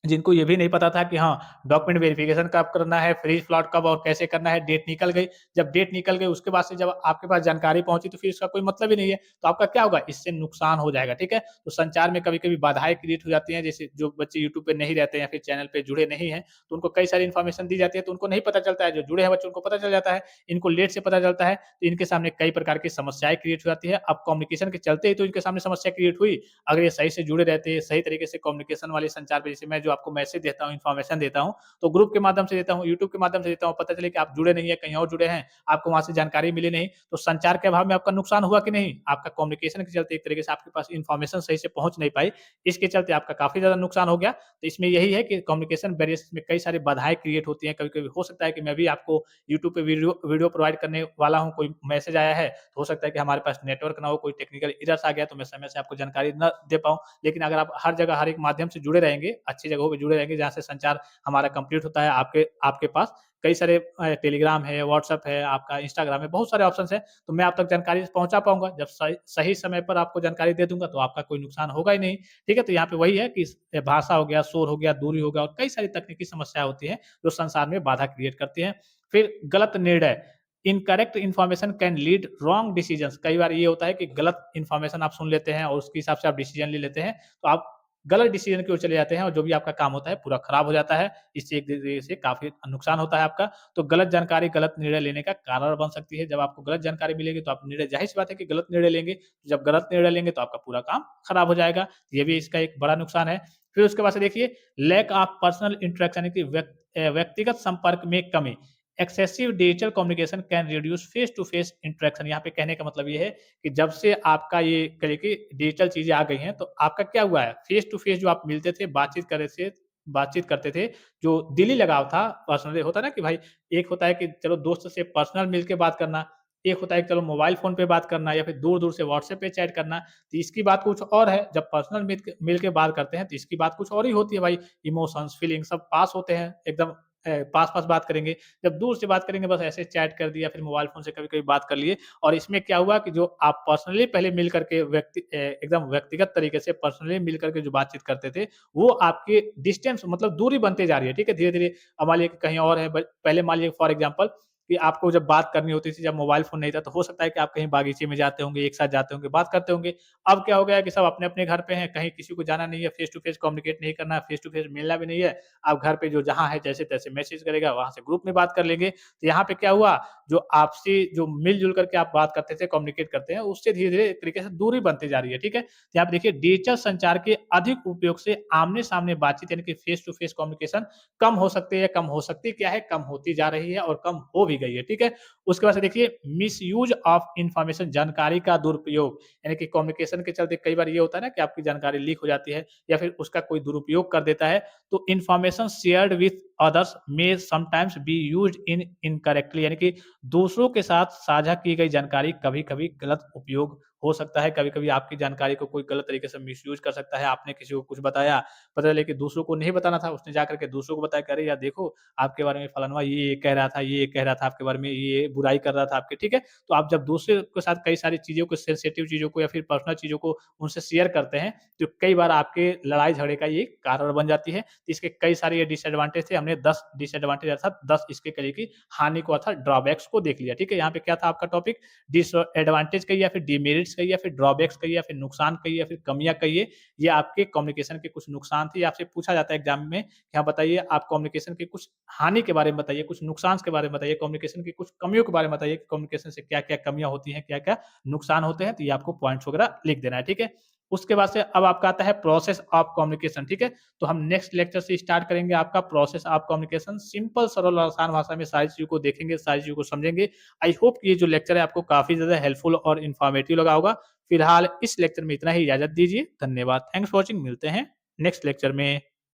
जिनको ये भी नहीं पता था कि हाँ, डॉक्यूमेंट वेरिफिकेशन कब करना है, फ्रीज़ प्लॉट कब और कैसे करना है, डेट निकल गई। जब डेट निकल गई, उसके बाद से जब आपके पास जानकारी पहुँची, तो फिर इसका कोई मतलब ही नहीं है। तो आपका क्या होगा? इससे नुकसान हो जाएगा, ठीक है? तो संचार में कभी-कभी बाधाएँ क्रिएट हो जाती हैं, जैसे जो बच्चे यूट्यूब पे नहीं रहते हैं या फिर चैनल पे जुड़े नहीं हैं, तो उनको कई सारी इन्फॉर्मेशन दी जाती है, तो उनको नहीं पता चलता है। जो जुड़े हैं बच्चे, उनको पता चल जाता है, इनको लेट से पता चलता है, तो इनके सामने कई प्रकार की समस्याएँ क्रिएट हो जाती है। अब कम्युनिकेशन के चलते ही तो इनके सामने समस्या क्रिएट हुई। अगर ये सही से जुड़े रहते, सही तरीके से कम्युनिकेशन वाले संचार पे, जैसे मैं जो आपको मैसेज देता हूँ, इन्फॉर्मेशन देता हूँ, तो ग्रुप के माध्यम से देता हूँ, यूट्यूब के माध्यम से देता हूँ, पता चले कि आप जुड़े नहीं हैं, कहीं और जुड़े हैं, आपको वहाँ से जानकारी मिली नहीं, तो संचार के अभाव में आपका नुकसान हुआ कि नहीं? आपका कम्युनिकेशन के चलते एक तरीके से आपके पास इन्फॉर्मेशन सही से पहुँच नहीं पाई, इसके चलते आपका काफ़ी ज़्यादा नुकसान हो गया। तो इसमें यही है कि कम्युनिकेशन बैरियर्स में कई सारी बाधाएँ क्रिएट होती हैं, कभी-कभी हो सकता है कि मैं भी आपको यूट्यूब पे वीडियो वीडियो प्रोवाइड करने वाला हूँ, कोई मैसेज आया है, तो हो सकता है कि हमारे पास नेटवर्क ना हो, कोई टेक्निकल एरर्स आ गया, तो मैं समय से आपको जानकारी ना दे पाऊँ। लेकिन अगर आप हर जगह, हर एक माध्यम से जुड़े रहेंगे, अच्छी जगहों पे जुड़े रहेंगे, जहाँ से संचार हमारा कंप्लीट होता है, आपके आपके पास कई सारे टेलीग्राम है, व्हाट्सएप है, आपका इंस्टाग्राम है, बहुत सारे ऑप्शंस हैं, तो मैं आप तक जानकारी पहुँचा पाऊँगा। जब सही सही समय पर आपको जानकारी दे दूँगा, तो आपका कोई नुकसान होगा ही नहीं, ठीक है? तो यहाँ पे वही है कि भाषा हो गया, शोर हो गया, दूरी हो गया और कई सारी तकनीकी समस्याएँ होती हैं, जो संसार में बाधा क्रिएट करती हैं। फिर गलत निर्णय, incorrect information can lead wrong decisions. कई बार ये होता है कि गलत इन्फॉर्मेशन आप सुन लेते हैं और उसके हिसाब से आप डिसीजन ले लेते हैं, तो आप गलत डिसीजन की ओर चले जाते हैं और जो भी आपका काम होता है पूरा खराब हो जाता है। इससे एक तरीके से काफ़ी नुकसान होता है आपका। तो गलत जानकारी गलत निर्णय लेने का कारण बन सकती है। जब आपको गलत जानकारी मिलेगी, तो आप निर्णय, ज़ाहिर-सी बात है कि गलत निर्णय लेंगे। जब गलत निर्णय लेंगे, तो आपका पूरा काम खराब हो जाएगा। ये भी इसका एक बड़ा नुकसान है। फिर उसके बाद से देखिए, लैक ऑफ पर्सनल इंटरेक्शन यानी कि व्यक्तिगत संपर्क में कमी। Excessive digital communication can reduce face to face interaction. यहाँ पे कहने का मतलब ये है कि जब से आपका ये कहिए कि डिजिटल चीज़ें आ गई हैं, तो आपका क्या हुआ है, फेस टू फेस जो आप मिलते थे, बातचीत करते थे, जो दिली लगाव था, पर्सनली होता है ना कि भाई एक होता है कि चलो दोस्त से पर्सनल मिल के बात करना, एक होता है कि चलो मोबाइल फ़ोन पे बात करना या फिर दूर-दूर से व्हाट्सएप पे चैट करना, तो इसकी बात कुछ और है। जब पर्सनल मिल के बात करते हैं, तो इसकी बात कुछ और ही होती है भाई, इमोशंस, फीलिंग्स सब पास होते हैं, एकदम पास-पास बात करेंगे। जब दूर से बात करेंगे बस ऐसे चैट कर दिया, फिर मोबाइल फ़ोन से कभी-कभी बात कर लिए और इसमें क्या हुआ कि जो आप पर्सनली पहले मिल कर के एकदम व्यक्तिगत तरीके से पर्सनली मिल कर के जो बातचीत करते थे, वो आपके डिस्टेंस मतलब दूरी बनते जा रही है, ठीक है? धीरे-धीरे अब मान लीजिए कि कहीं और है ब पहले मान लीजिए फॉर एग्ज़ाम्पल कि आपको जब बात करनी होती थी, जब मोबाइल फ़ोन नहीं था, तो हो सकता है कि आप कहीं बागीचे में जाते होंगे, एक साथ जाते होंगे, बात करते होंगे। अब क्या हो गया है कि सब अपने-अपने घर पे हैं, कहीं किसी को जाना नहीं है, फेस टू फेस कम्युनिकेट नहीं करना है, फेस टू फेस मिलना भी नहीं है। आप घर पे जो जहाँ है जैसे-तैसे मैसेज करेगा, वहाँ से ग्रुप में बात कर लेंगे। तो यहाँ पे क्या हुआ, जो आपसी जो मिल-जुल करके आप बात करते थे, कम्युनिकेट करते हैं, उससे धीरे-धीरे एक तरीके से दूरी बनती जा रही है, ठीक है? तो यहाँ पे देखिए डिजिटल संचार के अधिक उपयोग से आमने-सामने बातचीत यानी कि फेस टू फेस कम्युनिकेशन कम हो सकती है, कम हो सकती क्या है, कम होती जा रही है और कम हो भी गई है, ठीक है? उसके बाद से देखिए मिसयूज़ ऑफ इन्फॉर्मेशन जानकारी का दुरुपयोग, यानी कि कम्युनिकेशन के चलते कई बार ये होता है ना कि आपकी जानकारी लीक हो जाती है या फिर उसका कोई दुरुपयोग कर देता है, तो information shared with others may sometimes be used in incorrectly, यानी कि दूसरों के साथ साझा की गई जानकारी कभी-कभी गलत उपयोग हो सकता है, कभी-कभी आपकी जानकारी को कोई गलत तरीके से मिसयूज़ कर सकता है। आपने किसी को कुछ बताया, पता चले कि दूसरों को नहीं बताना था, उसने जाकर के दूसरों को बताया कि अरे यार देखो, आपके बारे में फलाना ये कह रहा था, ये कह रहा था आपके बारे में, ये बुराई कर रहा था आपकी, ठीक है? तो आप जब दूसरे के साथ कई सारी चीज़ों को, सेंसिटिव चीज़ों को या फिर पर्सनल चीज़ों को उनसे शेयर करते हैं, तो कई बार आपके लड़ाई-झगड़े का ये कारण बन जाती है। इसके कई सारे ये डिसएडवांटेज थे, हमने 10 डिसएडवांटेज अर्थात 10 इसके करिए कि हानि को अर्थात ड्रॉबैक्स को देख लिया, ठीक है? यहाँ पे क्या था आपका टॉपिक, डिसएडवांटेज कहिए या फिर डिमेरिट्स कहिए या फिर ड्रॉबैक्स कहिए या फिर नुकसान कहिए या फिर कमियाँ कहिए, ये आपके कम्युनिकेशन के कुछ नुकसान थे। आपसे पूछा जाता है एग्ज़ाम में कि हाँ बताइए, आप कम्युनिकेशन के कुछ हानि के बारे में बताइए, कुछ नुकसान के बारे में बताइए, कम्युनिकेशन की कुछ कमियों के बारे में बताइए कि कम्युनिकेशन से क्या-क्या कमियाँ होती हैं, क्या-क्या नुकसान होते हैं, तो ये आपको पॉइंट्स वगैरह लिख देना है, ठीक है? उसके बाद से अब आपका आता है प्रोसेस ऑफ कम्युनिकेशन, ठीक है? तो हम नेक्स्ट लेक्चर से स्टार्ट करेंगे आपका प्रोसेस ऑफ कम्युनिकेशन, सिंपल सरल और आसान भाषा में सारी चीज़ों को देखेंगे, सारी चीज़ों को समझेंगे। आई होप कि ये जो लेक्चर है आपको काफ़ी ज़्यादा हेल्पफुल और इन्फॉर्मेटिव लगा होगा। फिलहाल इस लेक्चर में इतना ही, इजाज़त दीजिए। धन्यवाद। थैंक्स फॉर वॉचिंग, मिलते हैं नेक्स्ट लेक्चर में।